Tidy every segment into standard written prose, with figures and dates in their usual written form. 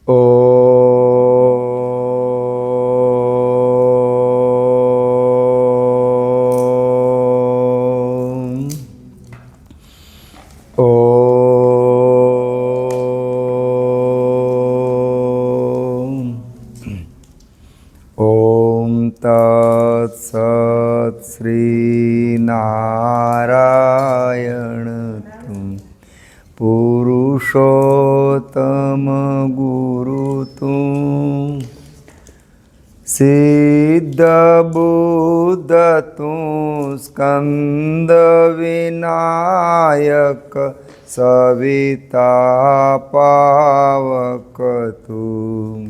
તત્સત શ્રી નારાયણ તું પુરુષોત્તમ ગુરુ તું સિદ્ધ બુદ્ધ તું સ્કંદ વિનાયક સવિતા પાવક તું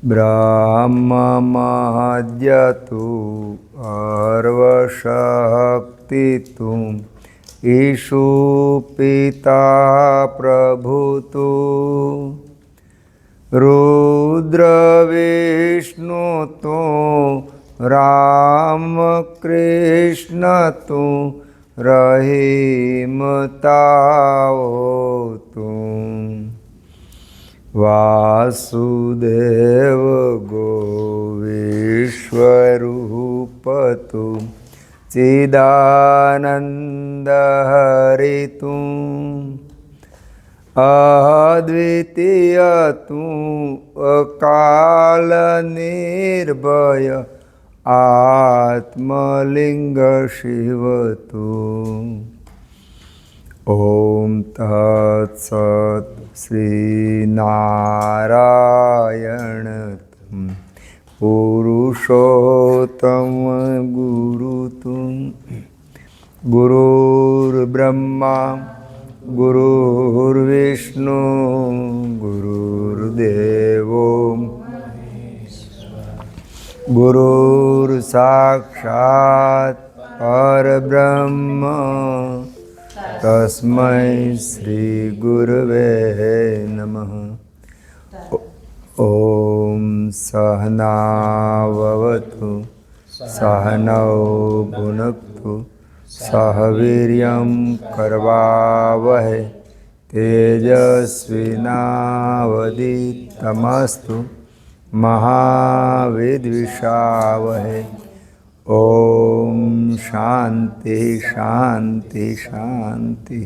બ્રહ્મમાદ્ય તું અર્વશક્તિ તું ઈશુ પિતા પ્રભુ તું રુદ્ર વિષ્ણુ તું રામ કૃષ્ણ તું રહીમ તાઓ તું વાસુદેવ ગો વિશ્વરૂપ તું ચિદાનંદ હરિ તું અદ્વિતીય તું અકાલ નિર્ભય આત્મલિંગ શિવ તું ઓમ તત્સત શ્રી નારાયણ પુરુષોત્તમ ગુરુ તું ગુરુર્બ્રહ્મા ગુરુર્વિષ્ણુ ગુરુર્દેવો ગુરુર સાક્ષાત પરબ્રહ્મ તસ્મૈ શ્રી ગુરવે નમઃ. ઓમ સહનાવવતુ સહનૌ ભુનક્તુ સહ વીર્યં કરવાવહૈ તેજસ્વિનાવધીતમસ્તુ મહાવિદ્વિષાવહૈ. ઓમ શાંતિ શાંતિ શાંતિ.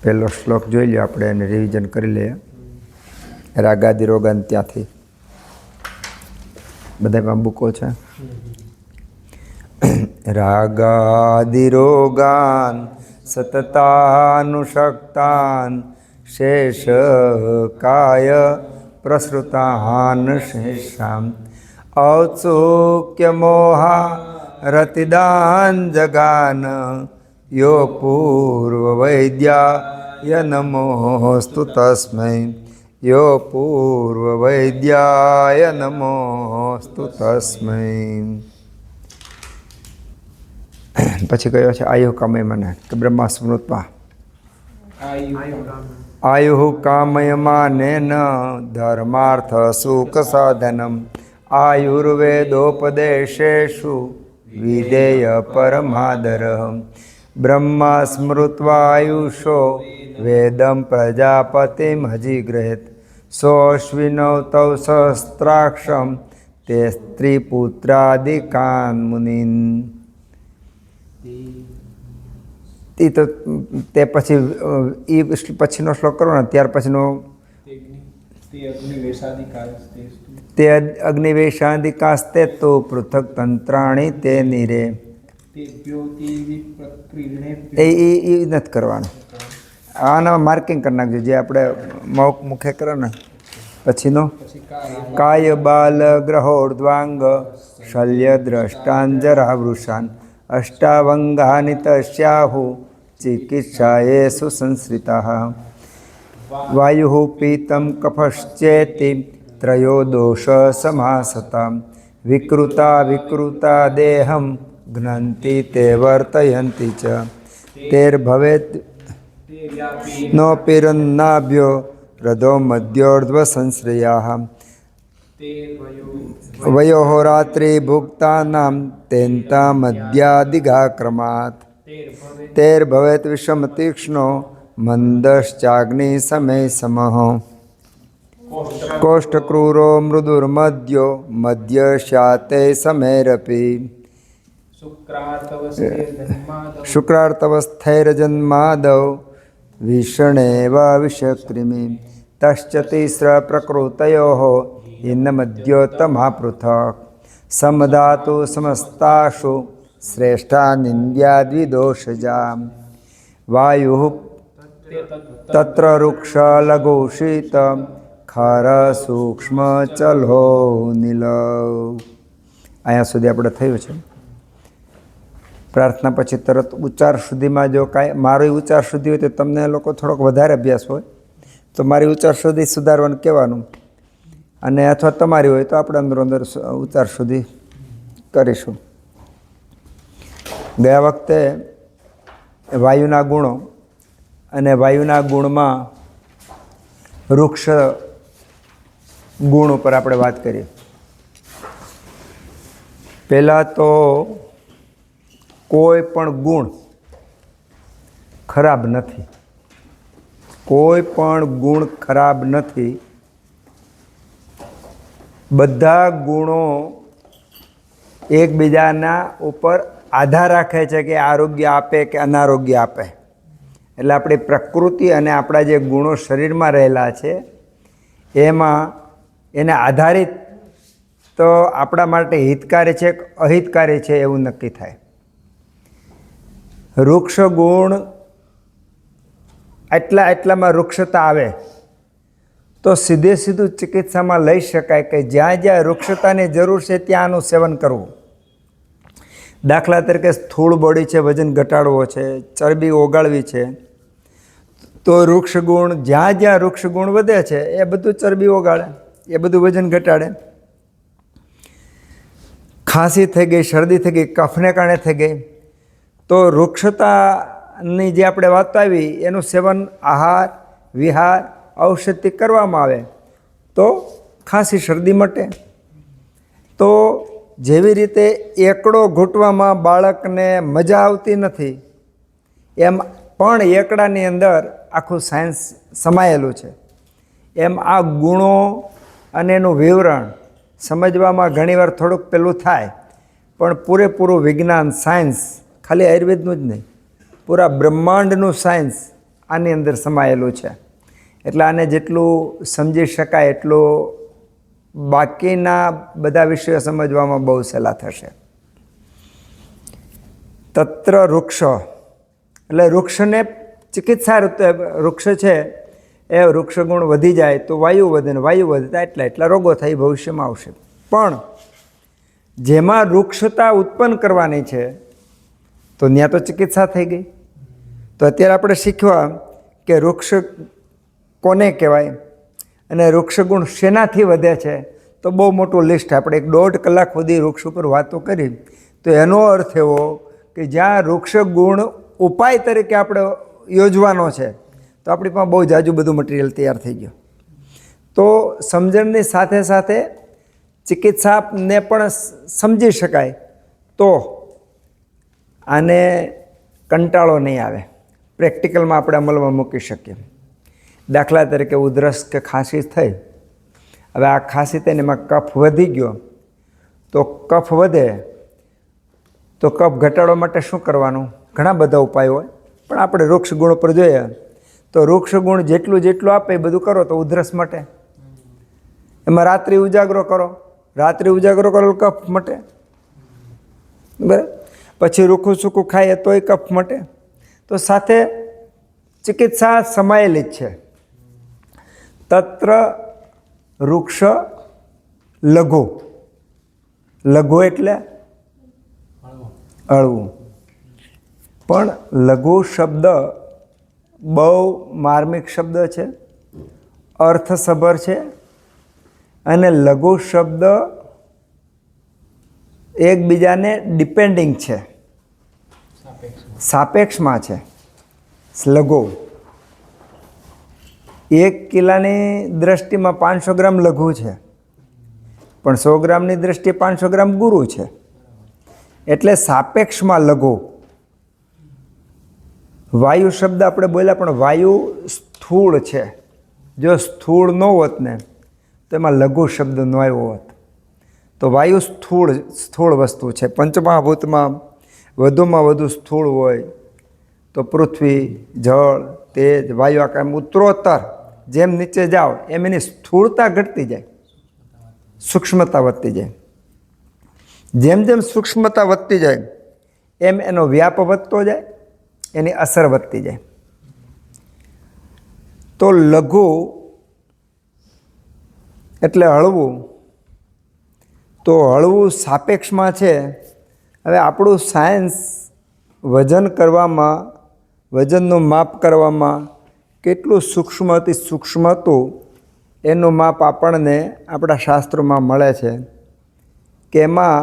પહેલો શ્લોક જોઈ લો આપણે એને રિવિઝન કરી લઈએ. રાગાદિ રોગાન ત્યાંથી બધામાં બુકો છે. રાગાદિ રોગાન સતતાનુશક્તાન શેષ કાય પ્રસૃતાન શેષામ ઔત્સુક્ય મોહા રતિદાન જગાન યો પૂર્વ વૈદ્યાય નમોસ્તુ તસ્મૈ યો પૂર્વ વૈદ્યાય નમોસ્તુ તસ્મૈ. પછી કયો છે આયુ કામય મને કે બ્રહ્મા સ્મૃત્વા આયુ કામય માનેન ધર્માર્થ સુખ સાધનમ આયુર્વેદોપદેશેષુ વિધેય પરમાદરઃ. બ્રહ્મા સ્મૃત્વાયુષો વેદમ પ્રજાપતિમ હજીગ્રહેત સોऽશ્વિનૌ તૌ સહસ્ત્રાક્ષમ તે સ્ત્રીપુત્રાદિકાન મુનિન. તે પછી એ પછીનો શ્લોક કરો ને ત્યાર પછીનો તે અગ્નિવેશાદિકાસ્તે તો પૃથક તંત્રાણી તે નિરે. એ નથી કરવાનું. આના માર્કિંગ કરી નાખજો જે આપણે મુખે કરો ને પછીનો કાય બાલ ગ્રહોર્ધ્વાંગ શલ્ય દ્રષ્ટાંજરાવૃષાન અષ્ટાવંગાની તસ્યાહુ ચિકિત્સાયેષુ સંશ્રિતાઃ. વાયુ પીતમ કફશ્ચેતિ ત્રયો દોષ સમાસતા વિકૃતા દેહમ ઘ્નન્તિ તે વર્તયંતિ ચ તેર્ભવેત નોપિરન્નાભ્યો રધો મધ્યોર્ધ્વ સંશ્રયાઃ. વયોઃ રાત્રિ ભુક્તાનામ તેન્તા મધ્યાદિગાક્રમાત તેર્ભવેત વિષમ તીક્ષ્ણો મંદશ્ચાગ્નિ સમય સમઃ કોષ્ઠક્રૂરો મૃદુર્મદ્યો મધ્યશાતે સમૈરપી શુક્રાર્તવસ્થૈરજન્માદૌ વિષણેવ વિષક્રિમિ તશ્ચ તિસ્ર પ્રકૃતયોઃ ઇન્ન મધ્યોત્તમા પૃથક્ સમધાતુ સમસ્તાશુ શ્રેષ્ઠા નિંદ્યા દ્વિદોષજા વાયુઃ તત્ર વૃક્ષ લઘુ શીત ખર સૂક્ષ્મ ચલો નીલ. અહીંયા સુધી આપણે થયું છે. પ્રાર્થના પછી તરત ઉચ્ચાર સુધીમાં જો કાંઈ મારો ઉચ્ચાર સુધી હોય તો તમને લોકો થોડોક વધારે અભ્યાસ હોય તો મારી ઉચ્ચાર સુધી સુધારવાનું કહેવાનું, અને અથવા તમારી હોય તો આપણે અંદરો અંદર ઉચ્ચાર સુધી કરીશું. ગયા વખતે વાયુના ગુણો અને વાયુના ગુણમાં વૃક્ષ ગુણ ઉપર આપણે વાત કરીએ. પહેલાં તો કોઈ પણ ગુણ ખરાબ નથી, કોઈ પણ ગુણ ખરાબ નથી. બધા ગુણો એકબીજાના ઉપર આધાર રાખે છે કે આરોગ્ય આપે કે અનારોગ્ય આપે. એટલે આપણી પ્રકૃતિ અને આપણા જે ગુણો શરીરમાં રહેલા છે એમાં એને આધારિત તો આપણા માટે હિતકારી છે કે અહિતકારી છે એવું નક્કી થાય. વૃક્ષ ગુણ એટલામાં વૃક્ષતા આવે તો સીધું ચિકિત્સામાં લઈ શકાય કે જ્યાં જ્યાં વૃક્ષતાની જરૂર છે ત્યાં આનું સેવન કરવું. દાખલા તરીકે સ્થૂળ બોડી છે, વજન ઘટાડવો છે, ચરબી ઓગાળવી છે, તો વૃક્ષ ગુણ જ્યાં જ્યાં વૃક્ષ ગુણ વધે છે એ બધું ચરબી ઓગાળે, એ બધું વજન ઘટાડે. ખાંસી થઈ ગઈ, શરદી થઈ ગઈ, કફને કારણે થઈ ગઈ, તો વૃક્ષતાની જે આપણે વાત આવી એનું સેવન આહાર વિહાર ઔષધિ કરવામાં આવે તો ખાંસી શરદી મટે. તો જેવી રીતે એકડો ઘૂંટવામાં બાળકને મજા આવતી નથી એમ પણ એકડાની અંદર આખું સાયન્સ સમાયેલું છે. એમ આ ગુણો અને એનું વિવરણ સમજવામાં ઘણીવાર થોડુંક પેલું થાય, પણ પૂરેપૂરું વિજ્ઞાન સાયન્સ ખાલી આયુર્વેદનું જ નહીં, પૂરા બ્રહ્માંડનું સાયન્સ આની અંદર સમાયેલું છે. એટલે આને જેટલું સમજી શકાય એટલું બાકીના બધા વિષયો સમજવામાં બહુ સહેલા થશે. તત્ર વૃક્ષ એટલે વૃક્ષને ચિકિત્સા વૃક્ષ છે એ વૃક્ષ ગુણ વધી જાય તો વાયુ વધે ને વાયુ વધતા એટલા રોગો થઈ ભવિષ્યમાં આવશે. પણ જેમાં વૃક્ષતા ઉત્પન્ન કરવાની છે તો ત્યાં તો ચિકિત્સા થઈ ગઈ. તો અત્યારે આપણે શીખવા કે વૃક્ષ કોને કહેવાય અને વૃક્ષ ગુણ શેનાથી વધે છે, તો બહુ મોટું લિસ્ટ. આપણે 1.5 કલાક સુધી વૃક્ષ ઉપર વાતો કરી તો એનો અર્થ એવો કે જ્યાં વૃક્ષ ગુણ ઉપાય તરીકે આપણે યોજવાનો છે તો આપણી પાસે બહુ જાજુ બધું મટીરિયલ તૈયાર થઈ ગયું. તો સમજણની સાથે સાથે ચિકિત્સાને પણ સમજી શકાય તો આને કંટાળો નહીં આવે, પ્રેક્ટિકલમાં આપણે અમલમાં મૂકી શકીએ. દાખલા તરીકે ઉધરસ કે ખાંસી થઈ, હવે આ ખાંસી થઈને એમાં કફ વધી ગયો, તો કફ વધે તો કફ ઘટાડવા માટે શું કરવાનું? ઘણા બધા ઉપાયો હોય, પણ આપણે વૃક્ષ ગુણ પર જોઈએ તો વૃક્ષ ગુણ જેટલું આપે એ બધું કરો તો ઉધરસ મટે. એમાં રાત્રિ ઉજાગરો કરો, રાત્રિ ઉજાગરો કરો કફ મટે, બરાબર. પછી રૂખું સૂકું ખાઈએ તોય કફ મટે. તો સાથે ચિકિત્સા સમાયેલી જ છે. તત્ર વૃક્ષ લઘુ, લઘુ એટલે હળવું. પણ લઘુ શબ્દ બહુ માર્મિક શબ્દ છે, અર્થસભર છે, અને લઘુ શબ્દ એકબીજાને ડિપેન્ડિંગ છે, સાપેક્ષમાં છે. લઘુ 1 કિલાની દ્રષ્ટિમાં 500 ગ્રામ લઘુ છે, પણ 100 ગ્રામની દ્રષ્ટિએ 500 ગ્રામ ગુરુ છે. એટલે સાપેક્ષમાં લઘુ. વાયુ શબ્દ આપણે બોલ્યા, પણ વાયુ સ્થૂળ છે. જો સ્થૂળ ન હોત ને તો એમાં લઘુ શબ્દ ન આવ્યો હોત. તો વાયુ સ્થૂળ વસ્તુ છે. પંચમહાભૂતમાં વધુમાં વધુ સ્થૂળ હોય તો પૃથ્વી, જળ, તેજ, વાયુ. આમ ઉત્તરોત્તર જેમ નીચે જાઓ એમ એની સ્થૂળતા ઘટતી જાય, સૂક્ષ્મતા વધતી જાય. જેમ જેમ સૂક્ષ્મતા વધતી જાય એમ એનો વ્યાપ વધતો જાય, એની અસર વધતી જાય. તો લઘુ એટલે હળવું. તો હળવું સાપેક્ષમાં છે. હવે આપણું સાયન્સ વજન કરવામાં, વજનનું માપ કરવામાં કેટલું સૂક્ષ્મથી સૂક્ષ્મ હતું એનું માપ આપણને આપણા શાસ્ત્રોમાં મળે છે. કે એમાં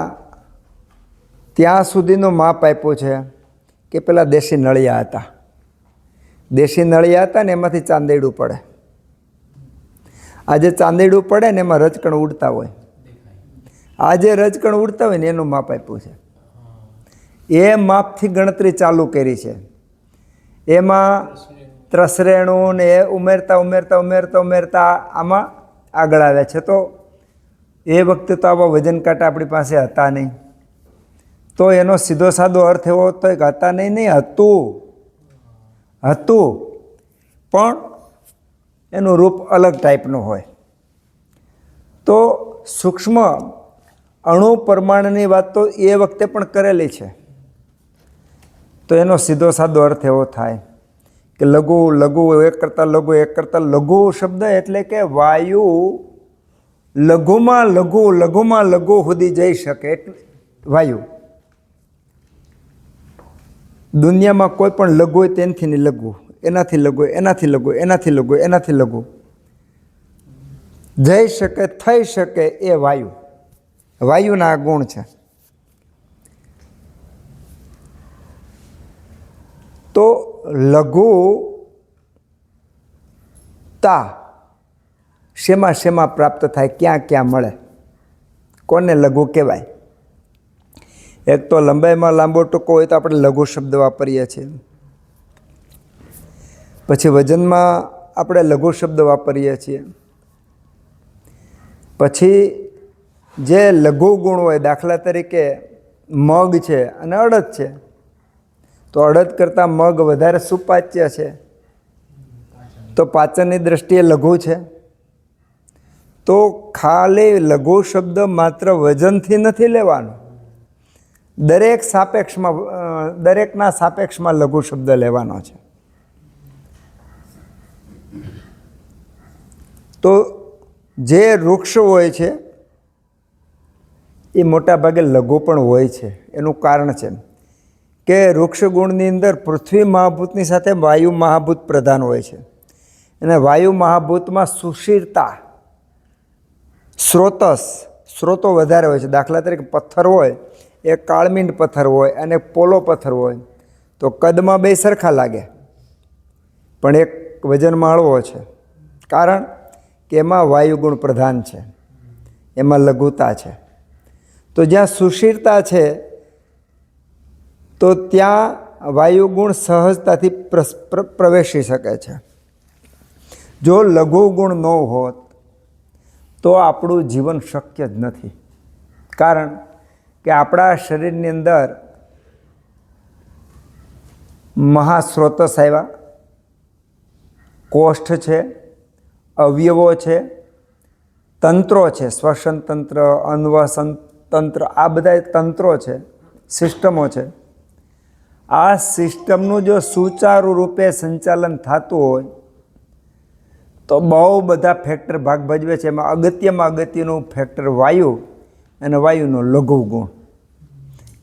ત્યાં સુધીનું માપ આપ્યું છે કે પેલા દેશી નળિયા હતા. દેશી નળિયા હતા ને એમાંથી ચાંદેડું પડે. આજે ચાંદેડું પડે ને એમાં રજકણ ઉડતા હોય. આજે રજકણ ઉડતા હોય ને એનું માપ આપ્યું છે. એ માપથી ગણતરી ચાલુ કરી છે. એમાં ત્રસરેણું ને એ ઉમેરતા ઉમેરતા ઉમેરતા ઉમેરતા આમાં આગળ આવ્યા છે. તો એ વખતે તો આવા વજન કાંટા આપણી પાસે હતા નહીં. તો એનો સીધો સાદો અર્થ એવો હતો કે હતા નહીં, હતું પણ એનું રૂપ અલગ ટાઈપનું હોય. તો સૂક્ષ્મ અણુ પરમાણુની વાત તો એ વખતે પણ કરેલી છે. તો એનો સીધો સાદો અર્થ એવો થાય કે લઘુ, લઘુ, એક કરતાં લઘુ, એક કરતાં લઘુ શબ્દ એટલે કે વાયુ લઘુમાં લઘુ, લઘુમાં લઘુ સુધી જઈ શકે. એટલે વાયુ દુનિયામાં કોઈ પણ લઘુ હોય તેનાથી નહીં લઘુ, એનાથી લઘુ, એનાથી લઘુ, એનાથી લઘુ, એનાથી લઘુ જઈ શકે, થઈ શકે એ વાયુ. વાયુના આ ગુણ છે. તો લઘુતા શેમાં શેમાં પ્રાપ્ત થાય, ક્યાં ક્યાં મળે, કોને લઘુ કહેવાય? એક તો લંબાઈમાં લાંબો ટૂંકો હોય તો આપણે લઘુ શબ્દ વાપરીએ છીએ. પછી વજનમાં આપણે લઘુ શબ્દ વાપરીએ છીએ. પછી જે લઘુ ગુણ હોય, દાખલા તરીકે મગ છે અને અડદ છે, તો અડદ કરતાં મગ વધારે સુપાચ્ય છે, તો પાચનની દ્રષ્ટિએ લઘુ છે. તો ખાલી લઘુ શબ્દ માત્ર વજનથી નથી લેવાનો, દરેકના સાપેક્ષમાં લઘુ શબ્દ લેવાનો છે. તો જે વૃક્ષ હોય છે એ મોટા ભાગે લઘુ પણ હોય છે. એનું કારણ છે કે વૃક્ષ ગુણની અંદર પૃથ્વી મહાભૂતની સાથે વાયુ મહાભૂત પ્રધાન હોય છે. અને વાયુ મહાભૂતમાં સુશીરતા, સ્રોતો વધારે હોય છે. દાખલા તરીકે પથ્થર હોય, એક કાળમીંડ પથ્થર હોય અને પોલો પથ્થર હોય, તો કદમાં બે સરખા લાગે, પણ એક વજનમાં હળવો છે. કારણ કે એમાં વાયુગુણ પ્રધાન છે, એમાં લઘુતા છે. તો જ્યાં સુશીરતા છે તો ત્યાં વાયુગુણ સહજતાથી પ્રવેશી શકે છે. જો લઘુ ગુણ ન હોત તો આપણું જીવન શક્ય જ નથી. કારણ કે આપણા શરીરની અંદર મહાસ્રોતસ આવ્યા, કોષ્ઠ છે, અવયવો છે, તંત્રો છે, શ્વસન તંત્ર, અન્વસન તંત્ર, આ બધા તંત્રો છે, સિસ્ટમો છે. આ સિસ્ટમનું જો સુચારુ રૂપે સંચાલન થતું હોય તો બહુ બધા ફેક્ટર ભાગ ભજવે છે. એમાં અગત્યમાં અગત્યનું ફેક્ટર વાયુ અને વાયુનો લઘુ ગુણ.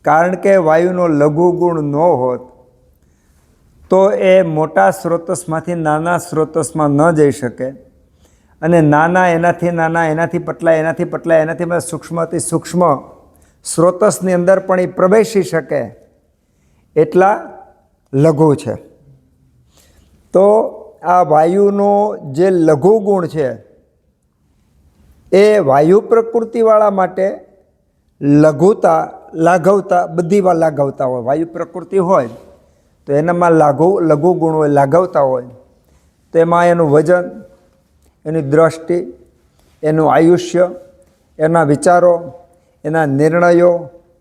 કારણ કે વાયુનો લઘુ ગુણ ન હોત તો એ મોટા સ્રોતસમાંથી નાના સ્રોતસમાં ન જઈ શકે, અને નાના એનાથી નાના, એનાથી પતલા, એનાથી પતલા, એનાથી સૂક્ષ્મથી સૂક્ષ્મ સ્રોતસની અંદર પણ એ પ્રવેશી શકે એટલા લઘુ છે. તો આ વાયુનો જે લઘુ ગુણ છે એ વાયુ પ્રકૃતિવાળા માટે લઘુતા, લાઘવતા, બધી લાઘવતા હોય. વાયુ પ્રકૃતિ હોય તો એનામાં લઘુ ગુણ હોય, લાઘવતા હોય, તો એમાં એનું વજન, એની દ્રષ્ટિ, એનું આયુષ્ય, એના વિચારો, એના નિર્ણયો,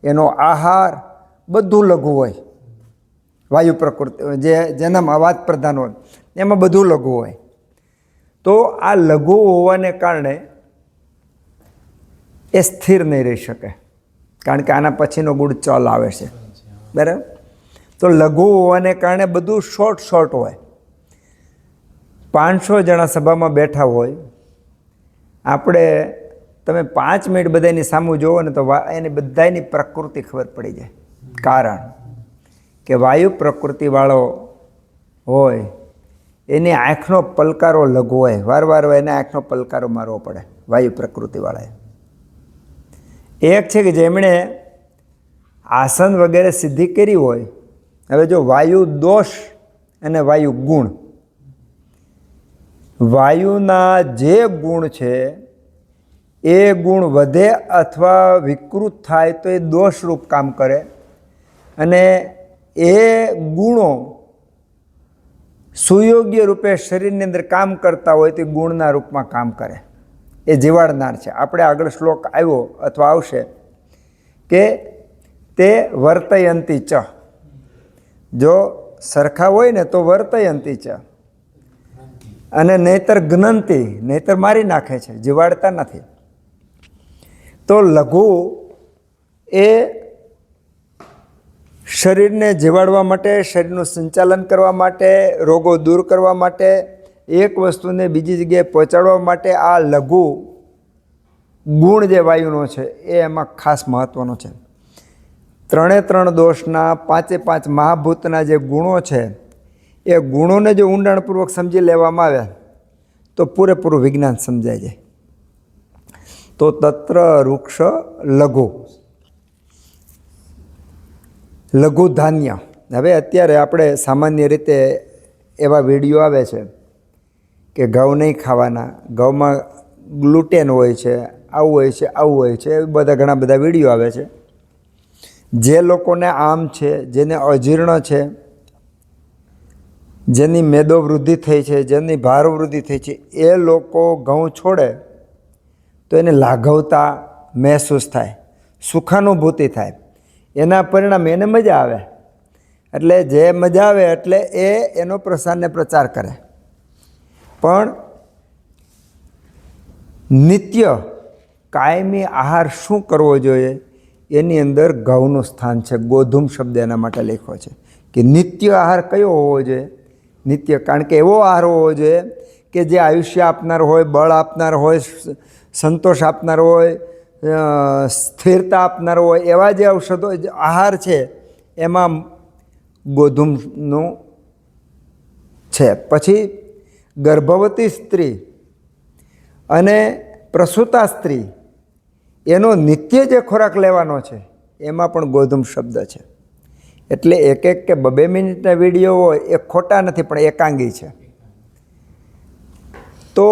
એનો આહાર બધું લઘુ હોય. વાયુ પ્રકૃતિ જેનામાં અવાજ પ્રધાન હોય એમાં બધું લઘુ હોય. તો આ લઘુ હોવાને કારણે એ સ્થિર નહીં રહી શકે, કારણ કે આના પછીનો ગુણ ચલ આવે છે. બરાબર? તો લઘુ હોવાને કારણે બધું શોર્ટ હોય. 500 જણા સભામાં બેઠા હોય, આપણે તમે 5 મિનિટ બધાની સામું જોવો ને તો એની બધાની પ્રકૃતિ ખબર પડી જાય. કારણ કે વાયુ પ્રકૃતિવાળો હોય એની આંખનો પલકારો લઘુ હોય, વાર એને આંખનો પલકારો મારવો પડે વાયુ પ્રકૃતિવાળાએ. એક છે કે જેમણે આસન વગેરે સિદ્ધિ કરી હોય. હવે જો વાયુ દોષ અને વાયુ ગુણ, વાયુના જે ગુણ છે એ ગુણ વધે અથવા વિકૃત થાય તો એ દોષરૂપ કામ કરે, અને એ ગુણો સુયોગ્ય રૂપે શરીરની અંદર કામ કરતા હોય તો ગુણના રૂપમાં કામ કરે. એ જીવાડનાર છે. આપણે આગળ શ્લોક આવ્યો અથવા આવશે કે તે વર્તયંતી ચ, જો સરખા હોય ને તો વર્તયંતી ચ, અને નહીતર જ્ઞંતી, નહીતર મારી નાખે છે, જીવાડતા નથી. તો લઘુ એ શરીરને જીવાડવા માટે, શરીરનું સંચાલન કરવા માટે, રોગો દૂર કરવા માટે, એક વસ્તુને બીજી જગ્યાએ પહોંચાડવા માટે આ લઘુ ગુણ જે વાયુનો છે એ એમાં ખાસ મહત્ત્વનો છે. 3 દોષના 5 મહાભૂતના જે ગુણો છે એ ગુણોને જો ઊંડાણપૂર્વક સમજી લેવામાં આવે તો પૂરેપૂરું વિજ્ઞાન સમજાય જાય. તો તત્ર વૃક્ષ લઘુ ધાન્ય. હવે અત્યારે આપણે સામાન્ય રીતે એવા વિડીયો આવે છે કે ઘઉં નહીં ખાવાના, ઘઉંમાં ગ્લુટેન હોય છે, આવું હોય છે, આવું હોય છે, બધા ઘણા બધા વિડીયો આવે છે. જે લોકોને આમ છે, જેને અજીર્ણ છે, જેની મેદો વૃદ્ધિ થઈ છે, જેની ભાર વૃદ્ધિ થઈ છે, એ લોકો ઘઉં છોડે તો એને લાઘવતા મહેસૂસ થાય, સુખાનુભૂતિ થાય. એના પરિણામે એને મજા આવે. એટલે જે મજા આવે એટલે એ એનો પ્રસારને પ્રચાર કરે. પણ નિત્ય કાયમી આહાર શું કરવો જોઈએ એની અંદર ઘઉંનું સ્થાન છે. ગોધૂમ શબ્દ એના માટે લખ્યો છે કે નિત્ય આહાર કયો હોવો જોઈએ? નિત્ય, કારણ કે એવો આહાર હોવો જોઈએ કે જે આયુષ્ય આપનાર હોય, બળ આપનાર હોય, સંતોષ આપનાર હોય, સ્થિરતા આપનાર હોય, એવા જે ઔષધો આહાર છે એમાં ગોધૂમનું છે. પછી ગર્ભવતી સ્ત્રી અને પ્રસૂતા સ્ત્રી એનો નિત્ય જે ખોરાક લેવાનો છે એમાં પણ ગોધૂમ શબ્દ છે. એટલે એક કે 2 મિનિટના વિડીયો હોય એ ખોટા નથી, પણ એકાંગી છે. તો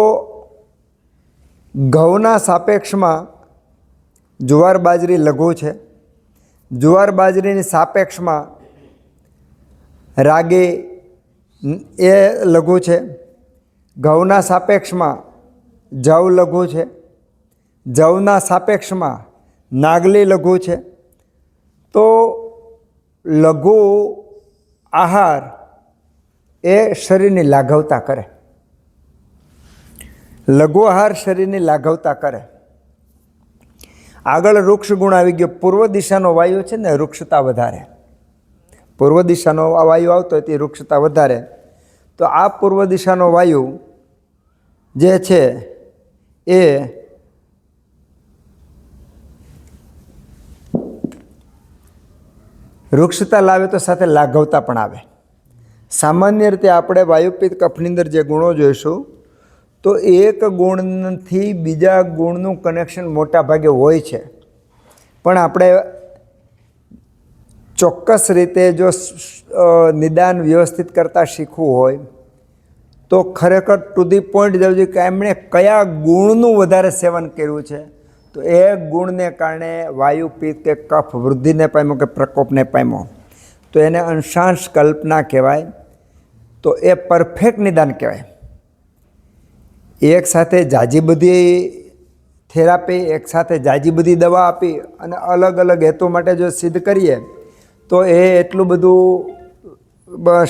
ઘઉંના સાપેક્ષમાં જુવાર બાજરી લઘુ છે, જુવાર બાજરીની સાપેક્ષમાં રાગી એ લઘુ છે, ઘઉંના સાપેક્ષમાં જવ લઘુ છે, જવના સાપેક્ષમાં નાગલી લઘુ છે. તો લઘુ આહાર એ શરીરની લાઘવતા કરે. લઘુ આહાર શરીરની લાઘવતા કરે. આગળ વૃક્ષ ગુણ આવી ગયો. પૂર્વ દિશાનો વાયુ છે ને વૃક્ષતા વધારે. પૂર્વ દિશાનો વાયુ આવતો હોય તે વૃક્ષતા વધારે. તો આ પૂર્વ દિશાનો વાયુ જે છે એ વૃક્ષતા લાવે તો સાથે લાઘવતા પણ આવે. સામાન્ય રીતે આપણે વાયુપિત્ત કફની અંદર જે ગુણો જોઈશું તો એક ગુણથી બીજા ગુણનું કનેક્શન મોટા ભાગે હોય છે, પણ આપણે ચોક્કસ રીતે જો નિદાન વ્યવસ્થિત કરતાં શીખવું હોય તો ખરેખર ટુ ધી પોઈન્ટ જવું જોઈએ કે એમણે કયા ગુણનું વધારે સેવન કર્યું છે. તો એ ગુણને કારણે વાયુ પિત્ત કે કફ વૃદ્ધિને પામ્યો કે પ્રકોપને પામ્યો. તો એને અંશાંશ કલ્પના કહેવાય. તો એ પરફેક્ટ નિદાન કહેવાય. એક સાથે જાજી બધી થેરાપી, એક સાથે જાજી બધી દવા આપી અને અલગ અલગ હેતુ માટે જો સિદ્ધ કરીએ તો એ એટલું બધું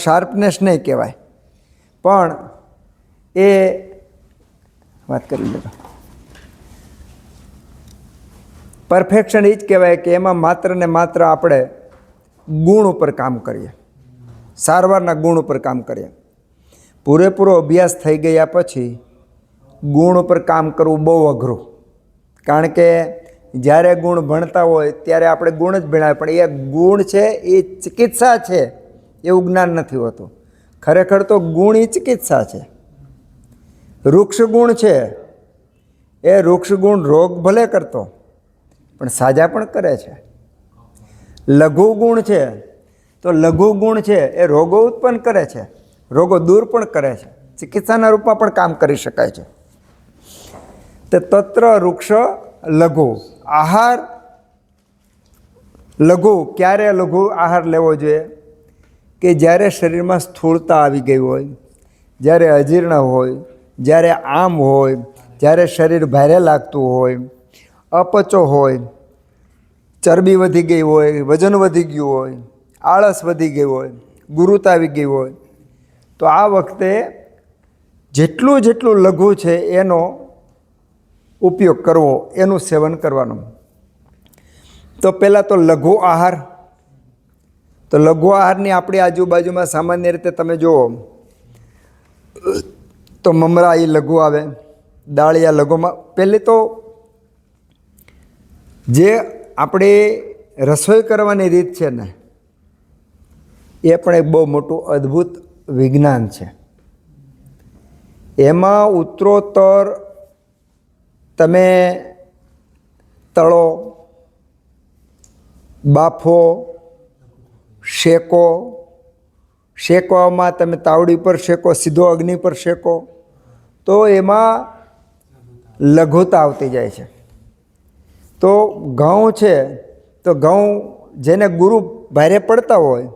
શાર્પનેસ નહીં કહેવાય. પણ એ વાત કરી લો, પરફેક્શન એ જ કહેવાય કે એમાં માત્ર ને માત્ર આપણે ગુણ ઉપર કામ કરીએ, સારવારના ગુણ ઉપર કામ કરીએ. પૂરેપૂરો અભ્યાસ થઈ ગયા પછી ગુણ ઉપર કામ કરવું બહુ અઘરું. કારણ કે જ્યારે ગુણ ભણતા હોય ત્યારે આપણે ગુણ જ ભણાય, પણ એ ગુણ છે એ ચિકિત્સા છે એવું જ્ઞાન નથી હોતું. ખરેખર તો ગુણ એ ચિકિત્સા છે. વૃક્ષ ગુણ છે, એ વૃક્ષ ગુણ રોગ ભલે કરતો પણ સાજા પણ કરે છે. લઘુ ગુણ છે તો લઘુ ગુણ છે એ રોગો ઉત્પન્ન કરે છે, રોગો દૂર પણ કરે છે, ચિકિત્સાના રૂપમાં પણ કામ કરી શકાય છે. તે તત્ર વૃક્ષ લઘુ. આહાર લઘુ. ક્યારે લઘુ આહાર લેવો જોઈએ? કે જ્યારે શરીરમાં સ્થૂળતા આવી ગઈ હોય, જ્યારે અજીર્ણ હોય, જ્યારે આમ હોય, જ્યારે શરીર ભારે લાગતું હોય, અપચો હોય, ચરબી વધી ગઈ હોય, વજન વધી ગયું હોય, આળસ વધી ગઈ હોય, ગુરુતા આવી ગઈ હોય, તો આ વખતે જેટલું જેટલું લઘુ છે એનો ઉપયોગ કરવો, એનું સેવન કરવાનું. તો પહેલાં તો લઘુ આહાર. તો લઘુ આહારની આપણી આજુબાજુમાં સામાન્ય રીતે તમે જુઓ તો મમરા એ લઘુ આવે, દાળિયા લઘુમાં. પહેલે તો જે આપણે રસોઈ કરવાની રીત છે ને એ પણ એક બહુ મોટું અદ્ભુત વિજ્ઞાન છે. એમાં ઉત્તરોત્તર તમે તળો, બાફો, શેકો, શેકવામાં તમે તાવડી પર શેકો, સીધો અગ્નિ પર શેકો, તો એમાં લઘુતા આવતી જાય છે. તો ઘઉં છે તો ઘઉં જેને ગુરુ ભારે પડતા હોય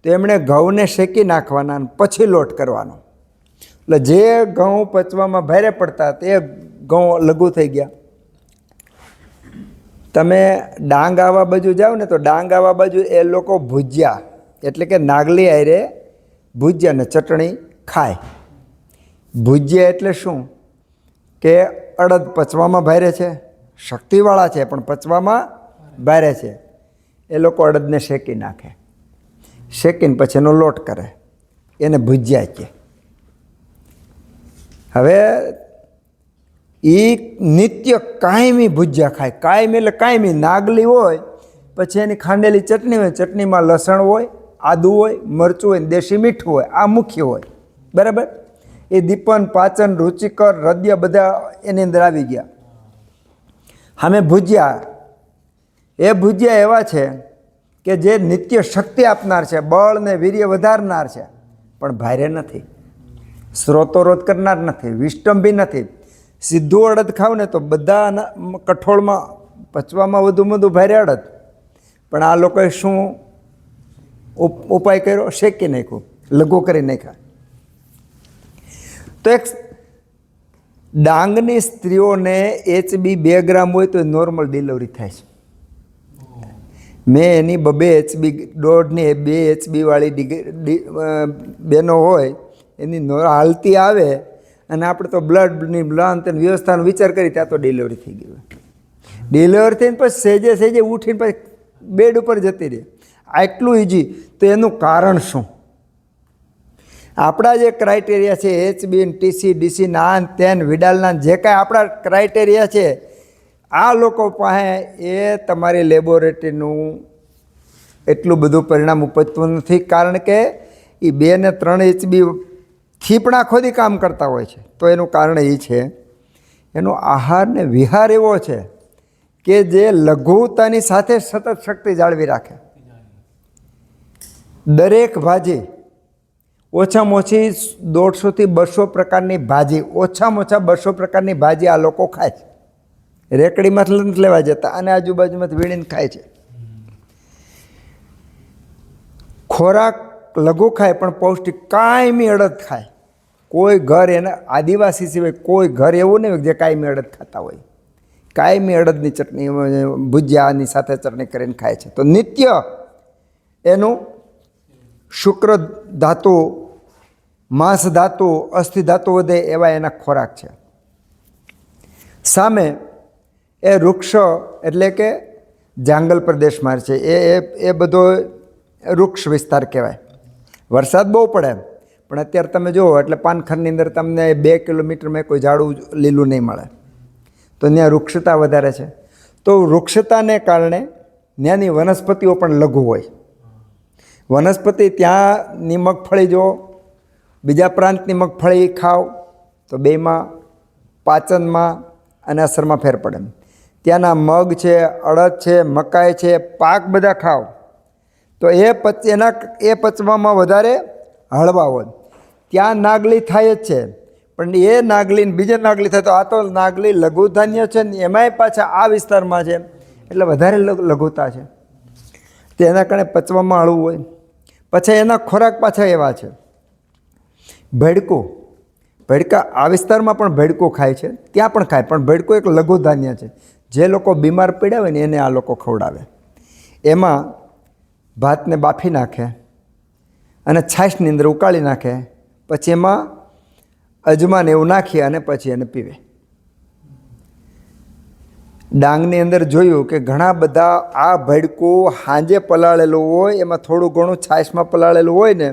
તો એમણે ઘઉંને શેકી નાખવાના અને પછી લોટ કરવાનો. એટલે જે ઘઉં પચવામાં ભારે પડતા તે ઘઉં લઘુ થઈ ગયા. તમે ડાંગ આવા બાજુ જાઓ ને તો ડાંગ આવા બાજુ એ લોકો ભુજ્યા એટલે કે નાગલી આયરે ભુજ્યા ને ચટણી ખાય. ભુજ્યા એટલે શું? કે અડદ પચવામાં ભારે છે, શક્તિવાળા છે પણ પચવામાં ભારે છે. એ લોકો અડદને શેકી નાખે, શેકીને પછી એનો લોટ કરે, એને ભુજ્યા કહે. હવે એ નિત્ય કાયમી ભુજ્યા ખાય. કાયમી એટલે કાયમી. નાગલી હોય પછી એની ખાંડેલી ચટણી હોય, ચટણીમાં લસણ હોય, આદુ હોય, મરચું હોય, દેશી મીઠું હોય, આ મુખ્ય હોય. બરાબર? એ દીપન, પાચન, રુચિકર, હૃદય બધા એની અંદર આવી ગયા. સામે ભુજ્યા, એ ભુજ્યા એવા છે કે જે નિત્ય શક્તિ આપનાર છે, બળ ને વીર્ય વધારનાર છે, પણ ભારે નથી, સ્રોતોરોધ કરનાર નથી, વિષ્ટંભી નથી. સીધું અડદ ખાવ ને તો બધા કઠોળમાં પચવામાં વધુ ભારે અડદ. પણ આ લોકોએ શું ઉપાય કર્યો? શેકી નાખ્યું, લઘુ કરી નાખ્યા. તો એક ડાંગની સ્ત્રીઓને HB 2 ગ્રામ હોય તો નોર્મલ ડિલિવરી થાય છે. મેં એની 2 HB 1.5 2 HB વાળી બહેનો હોય એની હાલતી આવે અને આપણે તો બ્લડની બ્લાન્ટ અને વ્યવસ્થાનો વિચાર કરી ત્યાં તો ડિલિવરી થઈ ગઈ હોય. ડિલિવરી થઈને પછી સહેજે ઉઠીને પછી બેડ ઉપર જતી રહે. આટલું ઇઝી. તો એનું કારણ શું? આપણા જે ક્રાઇટેરિયા છે HB, TC, DC, નાન તેન વિડાલના જે કાંઈ આપણા ક્રાઇટેરિયા છે, આ લોકો પાસે એ તમારી લેબોરેટરીનું એટલું બધું પરિણામ ઉપજતું નથી. કારણ કે એ 2 ને 3 HB થીપણા ખોદી કામ કરતા હોય છે. તો એનું કારણ એ છે એનો આહાર ને વિહાર એવો છે કે જે લઘુતાની સાથે સતત શક્તિ જાળવી રાખે. દરેક ભાજી ઓછામાં ઓછી 150 થી 200 પ્રકારની ભાજી, ઓછામાં ઓછા 200 પ્રકારની ભાજી આ લોકો ખાય છે. રેકડીમાંથી નથી લેવા જતા અને આજુબાજુમાંથી વીણીને ખાય છે. ખોરાક લઘુ ખાય પણ પૌષ્ટિક, કાયમી અડદ ખાય. કોઈ ઘર એના આદિવાસી સિવાય કોઈ ઘર એવું નહીં જે કાયમી અડદ ખાતા હોય. કાયમી અડદની ચટણી, ભુજિયાની સાથે ચટણી કરીને ખાય છે. તો નિત્ય એનું શુક્ર ધાતુ, માંસ ધાતુ, અસ્થિ ધાતુ વધે એવા એના ખોરાક છે. સામે એ વૃક્ષ એટલે કે જંગલ પ્રદેશમાં છે, એ બધો વૃક્ષ વિસ્તાર કહેવાય. વરસાદ બહુ પડે પણ અત્યારે તમે જુઓ એટલે પાનખરની અંદર તમને 2 કિલોમીટરમાં કોઈ ઝાડું લીલું નહીં મળે. તો ત્યાં વૃક્ષતા વધારે છે. તો વૃક્ષતાને કારણે ત્યાંની વનસ્પતિઓ પણ લઘુ હોય. વનસ્પતિ ત્યાંની મગફળી જો બીજા પ્રાંતની મગફળી ખાવ તો બેમાં પાચનમાં અને અસરમાં ફેર પડે. ત્યાંના મગ છે, અડદ છે, મકાઈ છે, પાક બધા ખાવ તો એ પચવામાં વધારે હળવા હોય. ત્યાં નાગલી થાય જ છે પણ એ નાગલી બીજે નાગલી થાય તો આ તો નાગલી લઘુ ધાન્ય છે ને એમાંય પાછા આ વિસ્તારમાં છે એટલે વધારે લઘુતા છે. તેના કારણે પચવામાં હળવું હોય. પછી એના ખોરાક પાછા એવા છે. ભેડકા આ વિસ્તારમાં પણ ભેડકું ખાય છે, ત્યાં પણ ખાય, પણ ભેડકું એક લઘુ ધાન્ય છે. જે લોકો બીમાર પડ્યા હોય ને એને આ લોકો ખવડાવે. એમાં ભાતને બાફી નાખે અને છાશની અંદર ઉકાળી નાખે, પછી એમાં અજમાને એવું નાખી અને પછી એને પીવે. ડાંગની અંદર જોયું કે ઘણા બધા આ ભેડકું હાંજે પલાળેલું હોય, એમાં થોડું ઘણું છાશમાં પલાળેલું હોય ને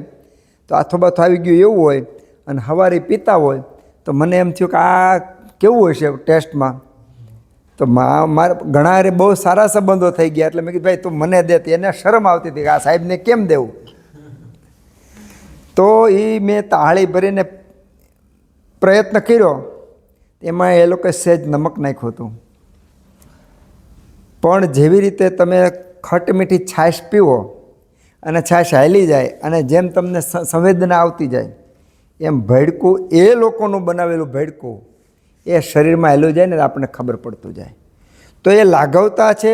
તો આથોબાથો આવી ગયું એવું હોય અને સવારે પીતા હોય. તો મને એમ થયું કે આ કેવું હશે ટેસ્ટમાં. તો મારે ઘણા બહુ સારા સંબંધો થઈ ગયા એટલે મેં કીધું ભાઈ તું મને દેતી. એને શરમ આવતી હતી કે આ સાહેબને કેમ દેવું. તો એ મેં તાળી ભરીને પ્રયત્ન કર્યો. એમાં એ લોકોએ સહેજ નમક નાખ્યું હતું. પણ જેવી રીતે તમે ખટ મીઠી છાશ પીવો અને છાશ હાલી જાય અને જેમ તમને સંવેદના આવતી જાય એમ ભેડકું, એ લોકોનું બનાવેલું ભેડકું એ શરીરમાં હાલ્યું જાય ને આપણને ખબર પડતું જાય. તો એ લાઘવતા છે,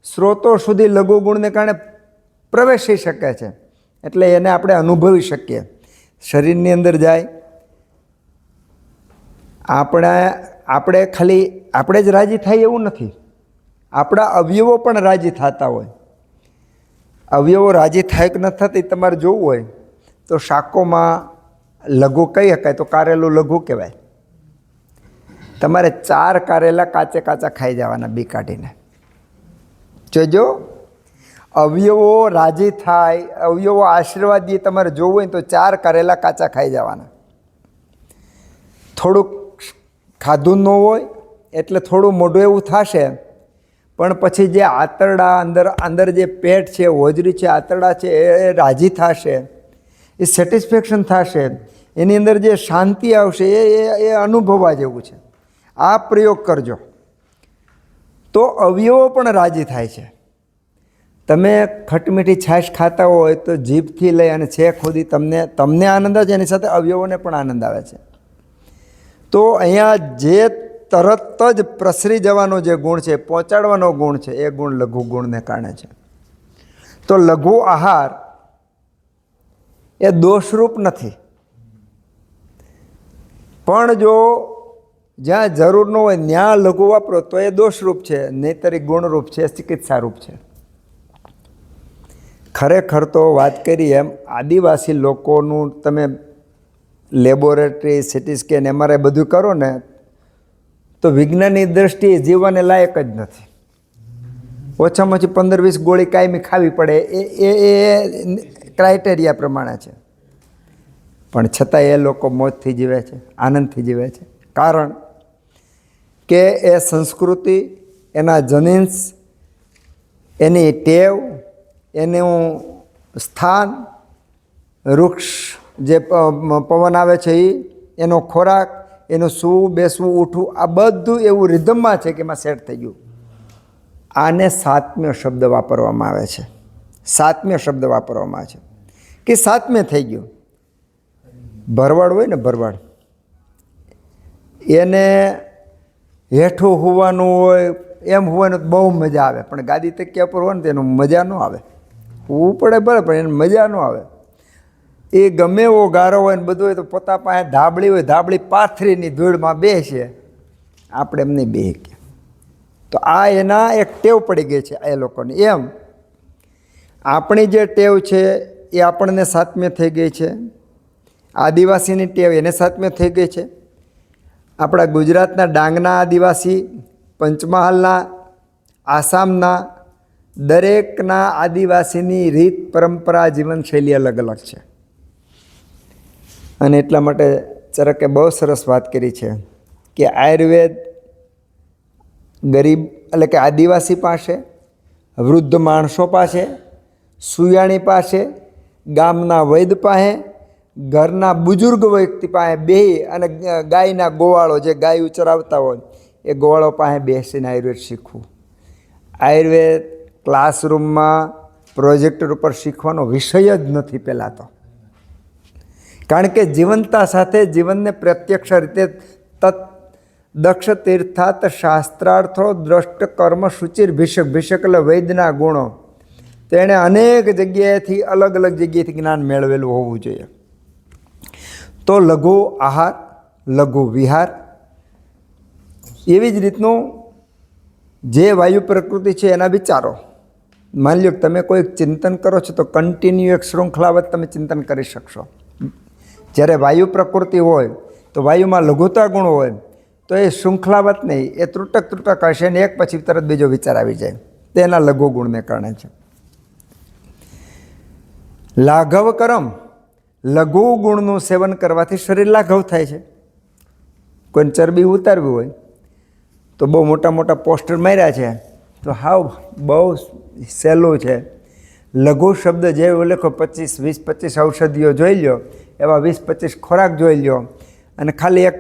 સ્ત્રોતો સુધી લઘુ ગુણને કારણે પ્રવેશી શકે છે એટલે એને આપણે અનુભવી શકીએ. શરીરની અંદર જાય. આપણે ખાલી આપણે જ રાજી થાય એવું નથી, આપણા અવયવો પણ રાજી થતા હોય. અવયવો રાજી થાય કે ન થતી તમારે જોવું હોય તો શાકોમાં લઘુ કહી શકાય તો કારેલું લઘુ કહેવાય. તમારે 4 કારેલા કાચે કાચા ખાઈ જવાના બી કાઢીને. જોજો અવયવો રાજી થાય, અવયવો આશીર્વાદ દે તમારે જોવું હોય તો 4 કારેલા કાચા ખાઈ જવાના. થોડુંક ખાધું ન હોય એટલે થોડું મોઢું એવું થશે પણ પછી જે આંતરડા અંદર જે પેટ છે, હોજરી છે, આંતરડા છે એ રાજી થશે, એ સેટિસ્ફેક્શન થશે, એની અંદર જે શાંતિ આવશે એ અનુભવવા જેવું છે. આ પ્રયોગ કરજો તો અવયવો પણ રાજી થાય છે. તમે ખટમીઠી છાશ ખાતા હોય તો જીભથી લઈ અને છેક સુધી તમને આનંદ આવે છે, એની સાથે અવયવોને પણ આનંદ આવે છે. તો અહીંયા જે તરત જ પ્રસરી જવાનો જે ગુણ છે, પહોંચાડવાનો ગુણ છે, એ ગુણ લઘુ ગુણને કારણે છે. તો લઘુ આહાર એ દોષરૂપ નથી, પણ જો જ્યાં જરૂર ન હોય ત્યાં લઘુ વાપરો તો એ દોષરૂપ છે, નહીંતર ગુણરૂપ છે, ચિકિત્સારૂપ છે. ખરેખર તો વાત કરીએ એમ આદિવાસી લોકોનું તમે લેબોરેટરી, સિટી સ્કેન, MRI બધું કરો ને તો વિજ્ઞાનની દૃષ્ટિએ જીવવાને લાયક જ નથી. ઓછામાં ઓછી 15-20 ગોળી કાયમી ખાવી પડે એ ક્રાઇટેરિયા પ્રમાણે છે. પણ છતાં એ લોકો મોજથી જીવે છે, આનંદથી જીવે છે. કારણ કે એ સંસ્કૃતિ, એના જનીન્સ, એની ટેવ, એનું સ્થાન, વૃક્ષ જે પવન આવે છે એનો ખોરાક, એનું સૂવું, બેસવું, ઉઠવું, આ બધું એવું રિધમમાં છે કે એમાં સેટ થઈ ગયું. આને 7મ્યો શબ્દ વાપરવામાં આવે છે. 7મ્યો શબ્દ વાપરવામાં આવે છે કે 7મે થઈ ગયું. ભરવાડ હોય ને, ભરવાડ, એને હેઠું હોવાનું હોય, એમ હોવાનું બહુ મજા આવે, પણ ગાદી તકિયા પર હોય ને તેનું મજા ન આવે. સૂવું પડે બરાબર, એને મજા ન આવે. એ ગમે એવો ગારો હોય ને બધું હોય તો પોતા પાસે ધાબળી હોય, ધાબળી પાથરીની ધૂળમાં બેસે, આપણે એમ નહીં બેસે કે. તો આ એના એક ટેવ પડી ગઈ છે એ લોકોની. એમ આપણી જે ટેવ છે એ આપણને સાત્મ્ય થઈ ગઈ છે. આદિવાસીની ટેવ એને સાત્મ્ય થઈ ગઈ છે. આપણા ગુજરાતના ડાંગના આદિવાસી, પંચમહાલના, આસામના, દરેકના આદિવાસીની રીત પરંપરા જીવનશૈલી અલગ અલગ છે. અને એટલા માટે ચરકે બહુ સરસ વાત કરી છે કે આયુર્વેદ ગરીબ એટલે કે આદિવાસી પાસે, વૃદ્ધ માણસો પાસે, સુયાણી પાસે, ગામના વૈદ પાસે, ઘરના બુજુર્ગ વ્યક્તિ પાસે બેસી અને ગાયના ગોવાળો જે ગાય ચરાવતા હોય એ ગોવાળો પાસે બેસીને આયુર્વેદ શીખવું. આયુર્વેદ ક્લાસરૂમમાં પ્રોજેક્ટર ઉપર શીખવાનો વિષય જ નથી પહેલાં તો. કારણ કે જીવનતા સાથે જીવનને પ્રત્યક્ષ રીતે દક્ષ તીર્થાત શાસ્ત્રાર્થો દ્રષ્ટ કર્મ શુચિર ભિષક, ભિષક એટલે વૈદના ગુણો, તેણે અનેક જગ્યાએથી અલગ અલગ જગ્યાએથી જ્ઞાન મેળવેલું હોવું જોઈએ. તો લઘુ આહાર, લઘુ વિહાર, એવી જ રીતનું જે વાયુ પ્રકૃતિ છે એના વિચારો. માની લો કે તમે કોઈ ચિંતન કરો છો તો કન્ટિન્યુ એક શૃંખલાવત તમે ચિંતન કરી શકશો. જ્યારે વાયુ પ્રકૃતિ હોય તો વાયુમાં લઘુતા ગુણ હોય તો એ શૃંખલાવત નહીં, એ ત્રુટક હશે ને એક પછી તરત બીજો વિચાર આવી જાય. તેના લઘુ ગુણને કારણે છે. લાઘવ કરમ, લઘુ ગુણનું સેવન કરવાથી શરીર લાઘવ થાય છે. કોઈને ચરબી ઉતારવી હોય તો બહુ મોટા મોટા પોસ્ટર માર્યા છે તો હાવ બહુ સહેલું છે. લઘુ શબ્દ જે લખો 20-25 ઔષધિઓ જોઈ લો, એવા 20-25 ખોરાક જોઈ લો અને ખાલી એક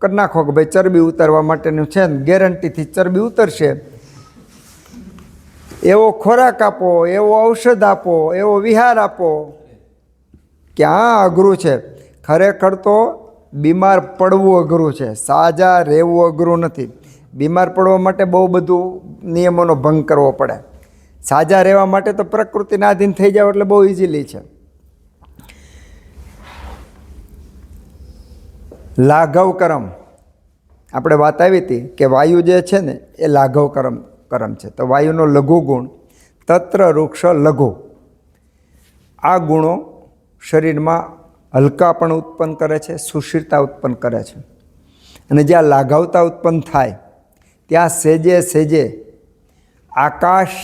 કરી નાખો કે ભાઈ ચરબી ઉતારવા માટેનું છે ને ગેરંટીથી ચરબી ઉતરશે, એવો ખોરાક આપો, એવો ઔષધ આપો, એવો વિહાર આપો. ક્યાં અઘરું છે? ખરેખર તો બીમાર પડવું અઘરું છે, સાજા રહેવું અઘરું નથી. બીમાર પડવા માટે બહુ બધું નિયમોનો ભંગ કરવો પડે. સાજા રહેવા માટે તો પ્રકૃતિના આધીન થઈ જાવ એટલે બહુ ઇઝીલી છે. લાઘવ કરમ, આપણે વાત આવી હતી કે વાયુ જે છે ને એ લાઘવ કરમ છે. તો વાયુનો લઘુ ગુણ તત્ર વૃક્ષ લઘુ, આ ગુણો શરીરમાં હલકાપણ ઉત્પન્ન કરે છે, સુશીરતા ઉત્પન્ન કરે છે. અને જ્યાં લાઘવતા ઉત્પન્ન થાય ત્યાં સેજે સેજે આકાશ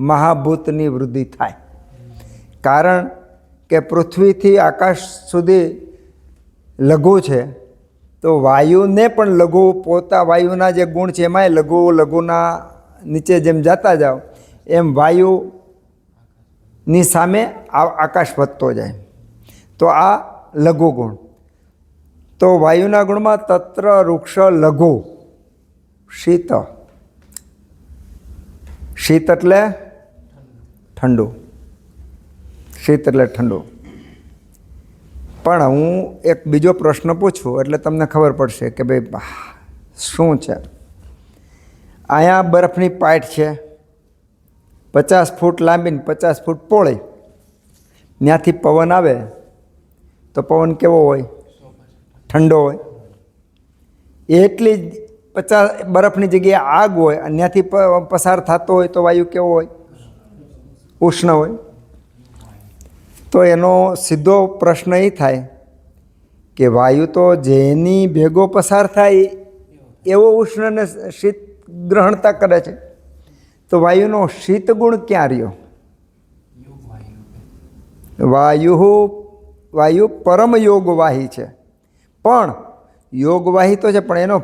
મહાભૂતની વૃદ્ધિ થાય. કારણ કે પૃથ્વીથી આકાશ સુધી લઘુ છે તો વાયુને પણ લઘુ, પોતા વાયુના જે ગુણ છે એમાંય લઘુના નીચે જેમ જતા જાઓ એમ વાયુની સામે આકાશ વધતો જાય. તો આ લઘુ ગુણ. તો વાયુના ગુણમાં તત્ર વૃક્ષ લઘુ, શીત, શીત એટલે ઠંડુ, શીત એટલે ઠંડુ. પણ હું એક બીજો પ્રશ્ન પૂછું એટલે તમને ખબર પડશે કે ભાઈ શું છે. અહીંયા બરફની પાઇટ છે 50 ફૂટ લાંબી ને 50 ફૂટ પહોળી, ત્યાંથી પવન આવે તો પવન કેવો હોય? ઠંડો હોય. એટલી જ 50 બરફની જગ્યાએ આગ હોય અને ત્યાંથી પસાર થતો હોય તો વાયુ કેવો હોય? ઉષ્ણ હોય. તો એનો સીધો પ્રશ્ન એ થાય કે વાયુ તો જેની ભેગો પસાર થાય એવો ઉષ્ણને શીત ગ્રહણતા કરે છે, તો વાયુનો શીત ગુણ ક્યાં રહ્યો? વાયુ પરમ યોગવાહી છે. પણ યોગવાહી તો છે પણ એનો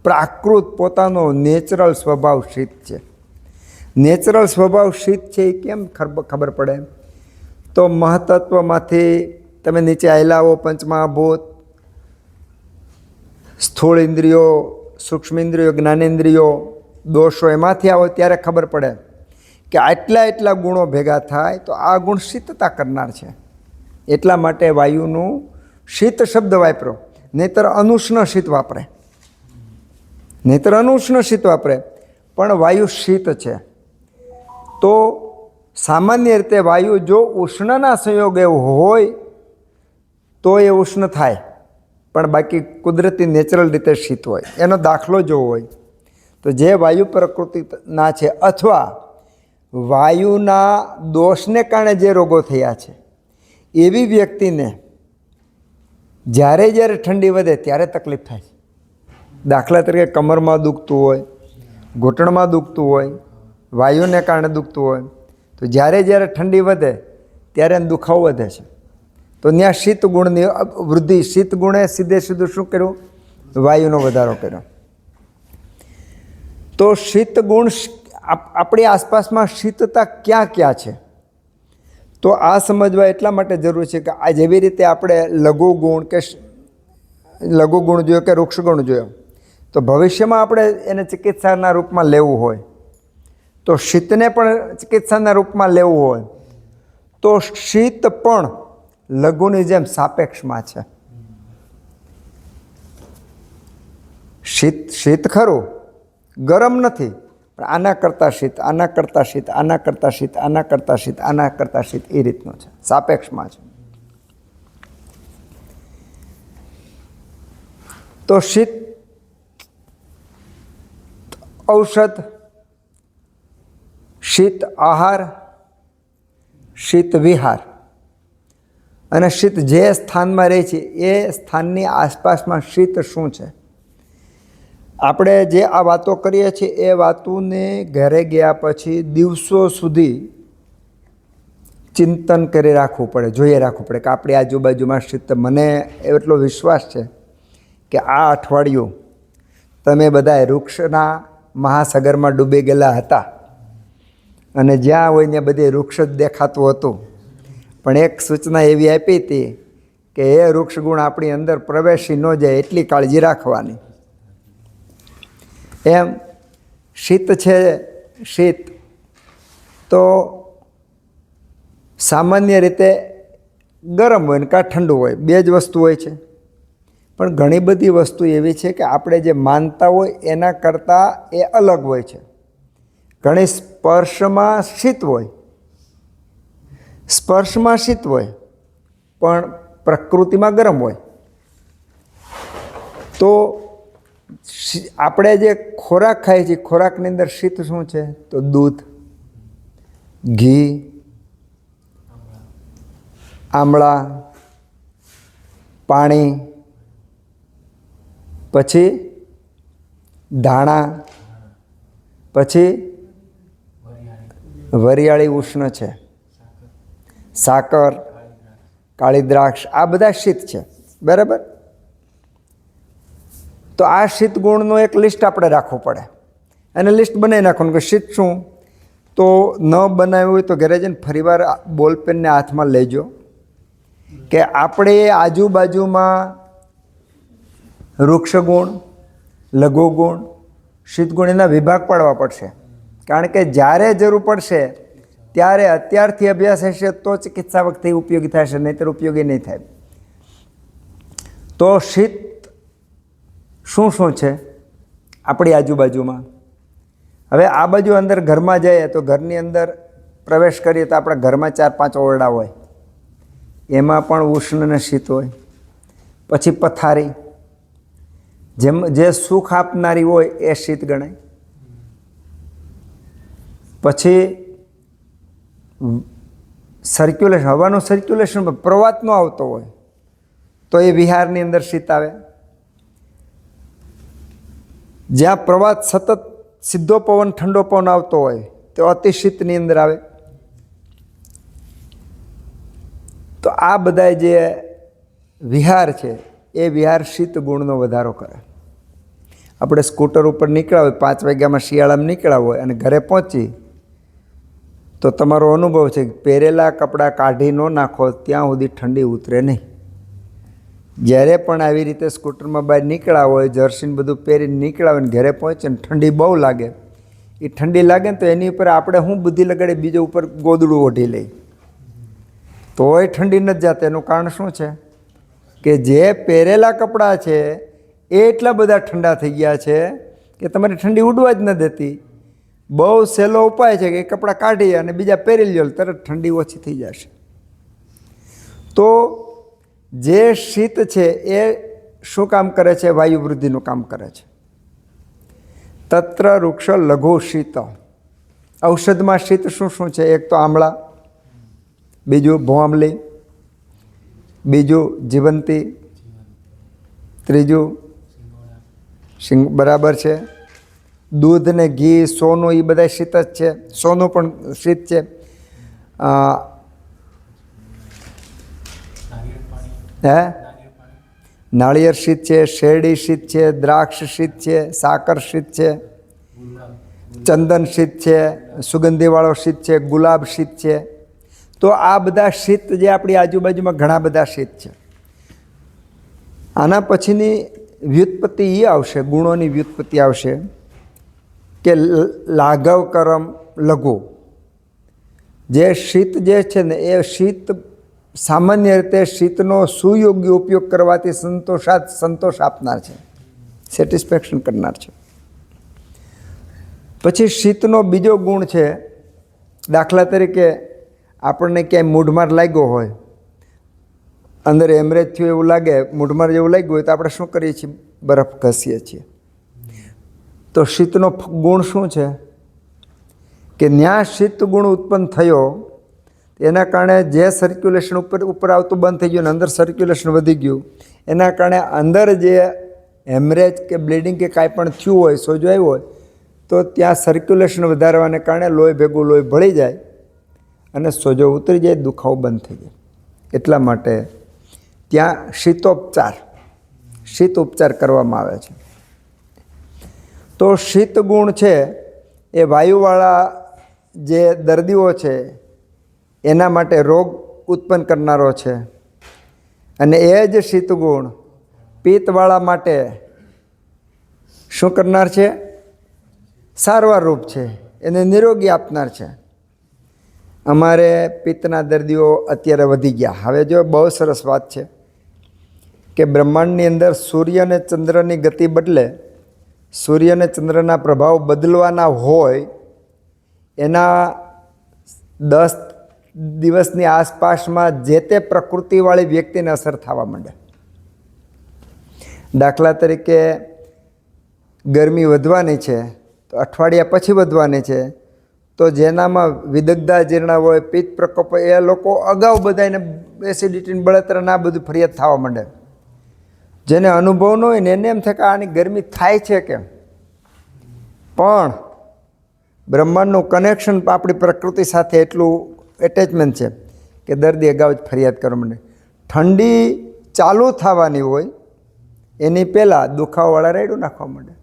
પ્રાકૃત પોતાનો નેચરલ સ્વભાવ શીત છે. નેચરલ સ્વભાવ શીત છે એ કેમ ખબર પડે? તો મહતત્વમાંથી તમે નીચે આવેલા હો, પંચમહાભૂત, સ્થૂળ ઇન્દ્રિયો, સૂક્ષ્મ ઇન્દ્રિયો, જ્ઞાનેન્દ્રિયો, દોષો, એમાંથી આવો ત્યારે ખબર પડે કે આટલા ગુણો ભેગા થાય તો આ ગુણ શીતતા કરનાર છે. એટલા માટે વાયુનું શીત શબ્દ વાપરો, નહીતર અનુષ્ણ શીત વાપરે, પણ વાયુ શીત છે. તો સામાન્ય રીતે વાયુ જો ઉષ્ણના સંયોગ એવો હોય તો એ ઉષ્ણ થાય, પણ બાકી કુદરતી નેચરલ રીતે શીત હોય. એનો દાખલો જોવો હોય તો જે વાયુ પ્રકૃતિના છે અથવા વાયુના દોષને કારણે જે રોગો થયા છે એવી વ્યક્તિને જ્યારે જ્યારે ઠંડી વધે ત્યારે તકલીફ થાય છે. દાખલા તરીકે કમરમાં દુખતું હોય, ઘૂંટણમાં દુખતું હોય, વાયુને કારણે દુખતું હોય, તો જ્યારે જ્યારે ઠંડી વધે ત્યારે એને દુખાવો વધે છે. તો ત્યાં શીત ગુણની વૃદ્ધિ, શીત ગુણે સીધે સીધું શું કર્યું? વાયુનો વધારો કર્યો. તો શીત ગુણ આપણી આસપાસમાં શીતતા ક્યાં ક્યાં છે તો આ સમજવા એટલા માટે જરૂર છે કે આ જેવી રીતે આપણે લઘુ ગુણ જોયો કે વૃક્ષ ગુણ જોયો, તો ભવિષ્યમાં આપણે એને ચિકિત્સાના રૂપમાં લેવું હોય તો શીતને પણ ચિકિત્સાના રૂપમાં લેવું હોય તો શીત પણ લઘુની જેમ સાપેક્ષમાં છે. શીત ખરું, ગરમ નથી, પણ આના કરતાં શીત, આના કરતાં શીત, આના કરતાં શીત, આના કરતાં શીત, આના કરતાં શીત, એ રીતનું છે, સાપેક્ષમાં છે. તો શીત ઔષધ, શીત આહાર, શીત વિહાર, અને શીત જે સ્થાનમાં રહે છે એ સ્થાનની આસપાસમાં શીત શું છે. આપણે જે આ વાતો કરીએ છીએ એ વાતોને ઘરે ગયા પછી દિવસો સુધી ચિંતન કરી રાખવું પડે, જોઈએ રાખવું પડે કે આપણી આજુબાજુમાં શીત. મને એટલો વિશ્વાસ છે કે આ અઠવાડિયું તમે બધા વૃક્ષના મહાસાગરમાં ડૂબી ગયેલા હતા અને જ્યાં હોય ત્યાં બધે વૃક્ષ જ દેખાતું હતું, પણ એક સૂચના એવી આપી હતી કે એ વૃક્ષ ગુણ આપણી અંદર પ્રવેશી ન જાય એટલી કાળજી રાખવાની. એમ શીત છે, શીત તો સામાન્ય રીતે ગરમ હોય ને કાં ઠંડુ હોય, બે જ વસ્તુ હોય છે. પણ ઘણી બધી વસ્તુ એવી છે કે આપણે જે માનતા હોય એના કરતાં એ અલગ હોય છે. ઘણી સ્પર્શમાં શીત હોય, પણ પ્રકૃતિમાં ગરમ હોય. તો આપણે જે ખોરાક ખાઈએ છીએ, ખોરાકની અંદર શીત શું છે? તો દૂધ, ઘી, આમળા, પાણી, પછી ધાણા, પછી વરિયાળી ઉષ્ણ છે, સાકર, કાળી દ્રાક્ષ, આ બધા શીત છે. બરાબર? તો આ શીત ગુણનું એક લિસ્ટ આપણે રાખવું પડે અને લિસ્ટ બનાવી નાખવાનું કે શીત શું. તો ન બનાવ્યું હોય તો ઘરે જઈને ફરીવાર બોલપેનને હાથમાં લેજો કે આપણે આજુબાજુમાં વૃક્ષ ગુણ, લઘુ ગુણ, શીત ગુણ એના વિભાગ પાડવા પડશે. કારણ કે જ્યારે જરૂર પડશે ત્યારે અત્યારથી અભ્યાસ હશે તો ચિકિત્સા વખતે ઉપયોગી થશે, નહીંતર ઉપયોગી નહીં થાય. તો શીત શું શું છે આપણી આજુબાજુમાં? હવે આ બાજુ અંદર ઘરમાં જઈએ તો ઘરની અંદર પ્રવેશ કરીએ તો આપણા ઘરમાં 4-5 ઓરડા હોય, એમાં પણ ઉષ્ણ અને શીત હોય. પછી પથારી, જે સુખ આપનારી હોય એ શીત ગણાય. પછી સર્ક્યુલેશન, હવાનું સર્ક્યુલેશન પ્રવાતનો આવતો હોય તો એ વિહારની અંદર શીત આવે. જ્યાં પ્રવાત સતત સીધો પવન, ઠંડો પવન આવતો હોય તો અતિશીતની અંદર આવે. તો આ બધા જે વિહાર છે એ વિહાર શીત ગુણનો વધારો કરે. આપણે સ્કૂટર ઉપર નીકળ્યા હોય, 5 વાગ્યામાં શિયાળામાં નીકળ્યા હોય અને ઘરે પહોંચી તો તમારો અનુભવ છે કે પહેરેલા કપડાં કાઢી ન નાખો ત્યાં સુધી ઠંડી ઉતરે નહીં. જ્યારે પણ આવી રીતે સ્કૂટરમાં બહાર નીકળ્યા હોય, જર્સીને બધું પહેરીને નીકળ્યા હોય ને ઘરે પહોંચે ને ઠંડી બહુ લાગે, એ ઠંડી લાગે ને તો એની ઉપર આપણે શું બુદ્ધિ લગાડી બીજા ઉપર ગોદડું ઓઢી લઈ તોય ઠંડી નથી જાતી. એનું કારણ શું છે કે જે પહેરેલા કપડાં છે એ એટલા બધા ઠંડા થઈ ગયા છે કે તમારી ઠંડી ઉડવા જ ન દેતી. બહુ સહેલો ઉપાય છે કે એ કપડાં કાઢી અને બીજા પહેરી લ્યો, તરત ઠંડી ઓછી થઈ જશે. તો જે શીત છે એ શું કામ કરે છે? વાયુ વૃદ્ધિનું કામ કરે છે. તત્ર વૃક્ષ લઘુ શીત. ઔષધમાં શીત શું શું છે? એક તો આમળા, બીજું ભોઆમલી, બીજું જીવંતી, ત્રીજું બરાબર છે. દૂધ ને ઘી, સોનું, એ બધા શીત જ છે. સોનું પણ શીત છે. હે, નાળિયેર શીત છે, શેરડી શીત છે, દ્રાક્ષ શીત છે, સાકર શીત છે, ચંદન શીત છે, સુગંધીવાળો શીત છે, ગુલાબ શીત છે. તો આ બધા શીત જે આપણી આજુબાજુમાં ઘણા બધા શીત છે. આના પછીની વ્યુત્પત્તિ એ આવશે, ગુણોની વ્યુત્પત્તિ આવશે કે લાઘવ કરમ લઘુ. જે શીત જે છે ને એ શીત સામાન્ય રીતે શીતનો સુયોગ્ય ઉપયોગ કરવાથી સંતોષ આપનાર છે, સેટિસ્ફેક્શન કરનાર છે. પછી શીતનો બીજો ગુણ છે, દાખલા તરીકે આપણને ક્યાંય મૂઢમાર લાગ્યો હોય, અંદર હેમરેજ થયું એવું લાગે, મૂઢમાર જેવું લાગ્યું હોય, તો આપણે શું કરીએ છીએ? બરફ ઘસીએ છીએ. તો શીતનો ગુણ શું છે કે ત્યાં શીત ગુણ ઉત્પન્ન થયો, એના કારણે જે સર્ક્યુલેશન ઉપર આવતું બંધ થઈ ગયું અને અંદર સર્ક્યુલેશન વધી ગયું, એના કારણે અંદર જે હેમરેજ કે બ્લીડિંગ કે કાંઈ પણ થયું હોય, સોજો આવ્યો હોય, તો ત્યાં સર્ક્યુલેશન વધારવાને કારણે લોહી ભેગું લોહી ભળી જાય અને સોજો ઉતરી જાય, દુખાવો બંધ થઈ જાય. એટલા માટે ત્યાં શીત ઉપચાર કરવામાં આવે છે. તો શીત ગુણ છે એ વાયુવાળા જે દર્દીઓ છે એના માટે રોગ ઉત્પન્ન કરનારો છે, અને એ જ શીત ગુણ પિત્તવાળા માટે શું કરનાર છે? સારવાર રૂપ છે, એને નિરોગી આપનાર છે. અમારે પિત્તના દર્દીઓ અત્યારે વધી ગયા. હવે જો બહુ સરસ વાત છે કે બ્રહ્માંડની અંદર સૂર્ય અને ચંદ્રની ગતિ બદલે, સૂર્ય અને ચંદ્રના પ્રભાવ બદલવાના હોય, એના 10 દિવસની આસપાસમાં જે તે પ્રકૃતિવાળી વ્યક્તિને અસર થવા માંડે. દાખલા તરીકે ગરમી વધવાની છે તો અઠવાડિયા પછી વધવાની છે, તો જેનામાં વિદગ્ધા જીર્ણા હોય, પિત્ત પ્રકોપ હોય, એ લોકો અગાઉ બધાને એસિડિટીની બળતરા બધું ફરિયાદ થવા માંડે. જેને અનુભવ ન હોય ને એને એમ થાય કે આની ગરમી થાય છે કેમ? પણ બ્રહ્માંડનું કનેક્શન આપણી પ્રકૃતિ સાથે એટલું એટેચમેન્ટ છે કે દર્દી અગાઉ જ ફરિયાદ કરવા માંડે. ઠંડી ચાલુ થવાની હોય એની પહેલાં દુખાવાવાળા રેડું નાખવા માંડે.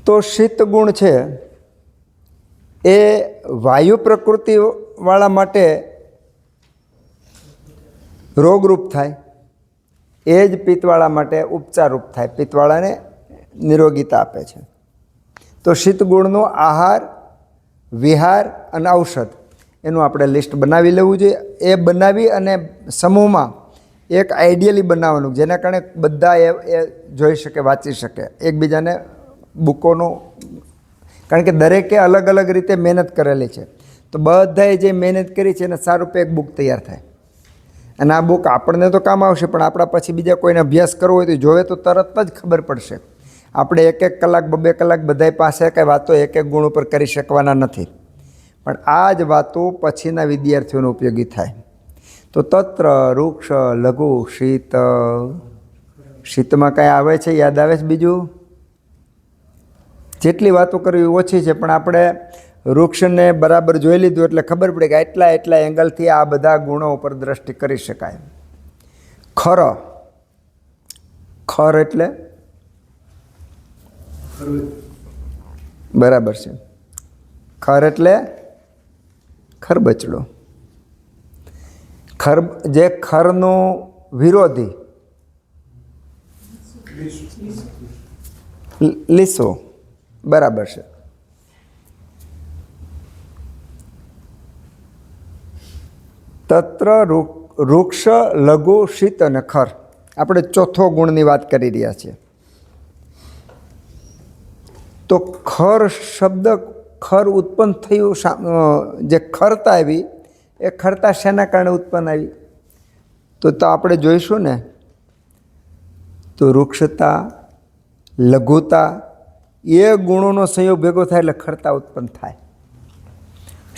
તો શીત ગુણ છે એ વાયુ પ્રકૃતિવાળા માટે રોગરૂપ થાય, એ જ પિત્તવાળા માટે ઉપચારરૂપ થાય, પિત્તવાળાને નિરોગીતા આપે છે. તો શીત ગુણનો આહાર, વિહાર અને ઔષધ એનું આપણે લિસ્ટ બનાવી લેવું જોઈએ. એ બનાવી અને સમૂહમાં એક આઈડિયલી બનાવવાનું, જેના કારણે બધા એ જોઈ શકે, વાંચી શકે એકબીજાને બુકોનું, કારણ કે દરેકે અલગ અલગ રીતે મહેનત કરેલી છે. તો બધાએ જે મહેનત કરી છે એને સારું એક બુક તૈયાર થાય. અને આ બુક આપણને તો કામ આવશે, પણ આપણા પછી બીજા કોઈને અભ્યાસ કરવો હોય તો જોવે તો તરત જ ખબર પડશે. આપણે 1-1 કલાક 2-2 કલાક બધા પાસે કંઈ વાતો એક ગુણ ઉપર કરી શકવાના નથી, પણ આ જ વાતો પછીના વિદ્યાર્થીઓને ઉપયોગી થાય. તો તત્ર વૃક્ષ લઘુ શીત. શીતમાં કાંઈ આવે છે? યાદ આવે છે? બીજું જેટલી વાતો કરવી ઓછી છે, પણ આપણે વૃક્ષને બરાબર જોઈ લીધું એટલે ખબર પડે કે એટલા એંગલથી આ બધા ગુણો ઉપર દ્રષ્ટિ કરી શકાય. ખર એટલે બરાબર છે. ખર એટલે ખરબચડો. જે ખરનો વિરોધી લીસો, બરાબર છે. તત્ર વૃક્ષ લઘુ શીત અને ખર. આપણે ચોથો ગુણની વાત કરી રહ્યા છીએ. તો ખર શબ્દ ખર ઉત્પન્ન થયું, જે ખરતા આવી એ ખરતા શેના કારણે ઉત્પન્ન આવી? તો આપણે જોઈશું ને, તો વૃક્ષતા, લઘુતા એ ગુણોનો સંયોગ ભેગો થાય એટલે ખરતા ઉત્પન્ન થાય.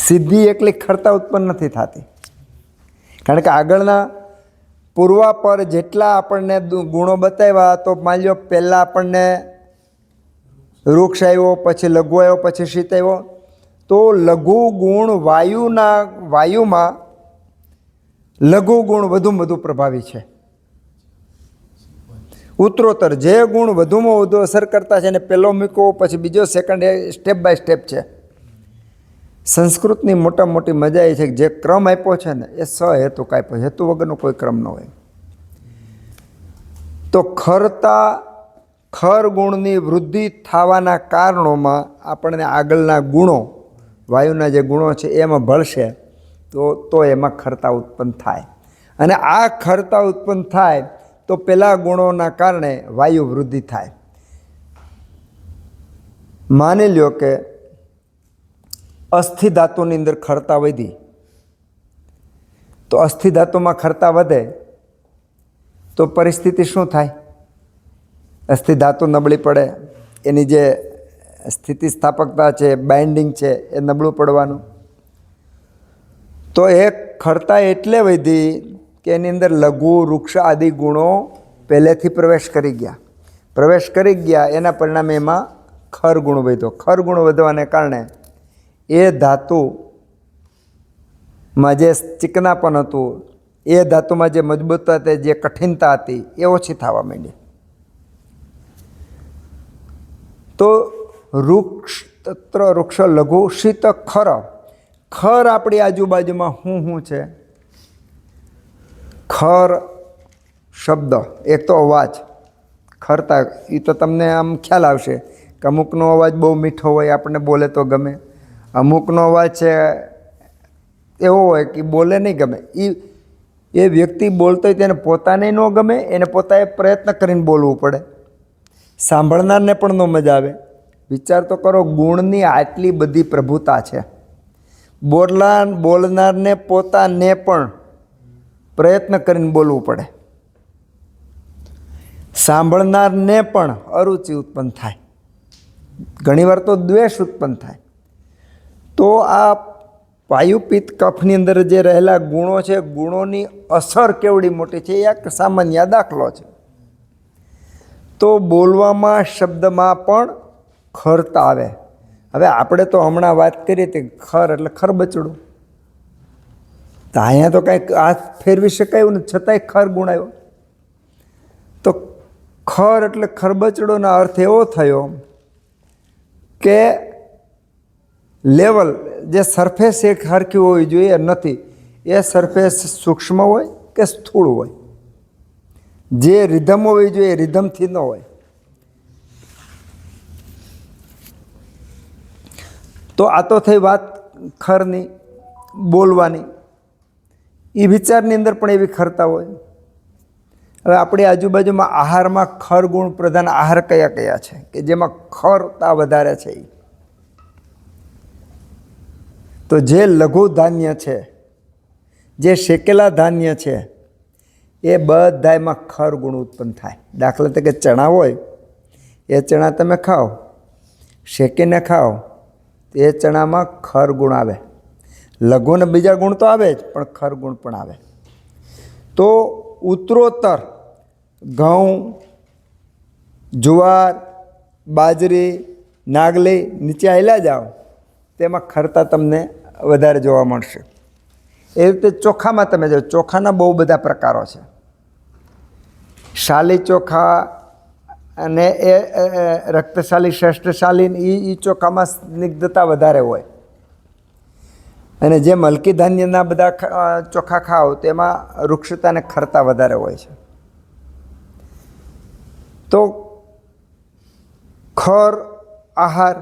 સિદ્ધિ એકલી ખરતા ઉત્પન્ન નથી થતી, કારણ કે આગળના પૂર્વાપર જેટલા આપણને ગુણો બતાવ્યા, તો માની લો પહેલાં આપણને વૃક્ષ આવ્યો, પછી લઘુ આવ્યો, પછી શીત આવ્યો, તો લઘુ ગુણ વાયુમાં લઘુ ગુણ વધુમાં વધુ પ્રભાવી છે. ઉત્તરોત્તર જે ગુણ વધુમાં વધુ અસર કરતા છે એને પહેલો મૂકો, પછી બીજો, સેકન્ડ, એ સ્ટેપ બાય સ્ટેપ છે. સંસ્કૃતની મોટામાં મોટી મજા એ છે કે જે ક્રમ આપ્યો છે ને એ સહેતુક આપ્યો, હેતુ વગરનો કોઈ ક્રમ ન હોય. તો ખર ગુણની વૃદ્ધિ થવાના કારણોમાં આપણને આગળના ગુણો, વાયુના જે ગુણો છે એમાં ભળશે, તો એમાં ખરતા ઉત્પન્ન થાય. અને આ ખરતા ઉત્પન્ન થાય તો પેલા ગુણોના કારણે વાયુ વૃદ્ધિ થાય. માની લ્યો કે અસ્થિ ધાતુની અંદર ખરતા વધી, તો અસ્થિ ધાતુમાં ખરતા વધે તો પરિસ્થિતિ શું થાય? અસ્થિ ધાતુ નબળી પડે, એની જે સ્થિતિસ્થાપકતા છે, બાઇન્ડિંગ છે, એ નબળું પડવાનું. તો એ ખરતા એટલે વધી કે એની અંદર લઘુ, વૃક્ષ આદિ ગુણો પહેલેથી પ્રવેશ કરી ગયા, એના પરિણામે એમાં ખર ગુણ વધ્યો. ખર ગુણ વધવાને કારણે એ ધાતુમાં જે ચીકનાપન હતું, એ ધાતુમાં જે મજબૂતતા હતી, જે કઠિનતા હતી, એ ઓછી થવા માંડી. તો વૃક્ષ લઘુ, શીત, ખર. ખર આપણી આજુબાજુમાં શું છે? ખર શબ્દ એક તો અવાજ, ખરતા, એ તો તમને આમ ખ્યાલ આવશે કે અમુકનો અવાજ બહુ મીઠો હોય, આપણને બોલે તો ગમે. અમુકનો અવાજ છે એવો હોય કે બોલે નહીં ગમે. એ વ્યક્તિ બોલતો હોય તેને પોતાને ન ગમે, એને પોતાએ પ્રયત્ન કરીને બોલવું પડે. સાંભળનારને પણ ન મજા આવે. વિચાર તો કરો, ગુણની આટલી બધી પ્રભુતા છે. બોલનારને પોતાને પણ પ્રયત્ન કરીને બોલવું પડે. સાંભળનારને પણ અરુચિ ઉત્પન્ન થાય, ઘણીવાર તો દ્વેષ ઉત્પન્ન થાય. તો આ વાયુ, પિત્ત, કફની અંદર જે રહેલા ગુણો છે, ગુણોની અસર કેવડી મોટી છે, એ એક સામાન્ય દાખલો છે. તો બોલવામાં, શબ્દમાં પણ ખરતા આવે. હવે આપણે તો હમણાં વાત કરી હતી ખર એટલે ખરબચડું, તો અહીંયા તો કાંઈક આ ફેરવી શકાયું ને, છતાંય ખર ગુણ આવ્યો. તો ખર એટલે ખરબચડોનો અર્થ એવો થયો કે લેવલ, જે સરફેસ એક હરખી હોવી જોઈએ નથી. એ સરફેસ સૂક્ષ્મ હોય કે સ્થૂળ હોય, જે રિધમ હોવી જોઈએ એ રિધમથી ન હોય. તો આ તો થઈ વાત ખરની, બોલવાની. એ વિચારની અંદર પણ એવી ખરતા હોય. હવે આપણી આજુબાજુમાં આહારમાં ખર ગુણ પ્રધાન આહાર કયા કયા છે કે જેમાં ખરતા વધારે છે? તો જે લઘુ ધાન્ય છે, જે શેકેલા ધાન્ય છે, એ બધામાં ખર ગુણ ઉત્પન્ન થાય. દાખલા તરીકે ચણા હોય, એ ચણા તમે ખાઓ, શેકીને ખાઓ, એ ચણામાં ખર ગુણ આવે. લઘુ ને બીજા ગુણ તો આવે જ, પણ ખર ગુણ પણ આવે. તો ઉત્તરોત્તર ઘઉં, જુવાર, બાજરી, નાગલી નીચે આવેલા જાઓ, તેમાં ખરતા તમને વધારે જોવા મળશે. એ રીતે ચોખામાં તમે જો, ચોખાના બહુ બધા પ્રકારો છે. શાલી ચોખા અને એ રક્તશાલી, શસ્ત્રશાલી, એ ચોખામાં સ્નિગ્ધતા વધારે હોય. અને જે મલકી ધાન્યના બધા ચોખા ખાઓ તેમાં વૃક્ષતા અને ખરતા વધારે હોય છે. તો ખર આહાર.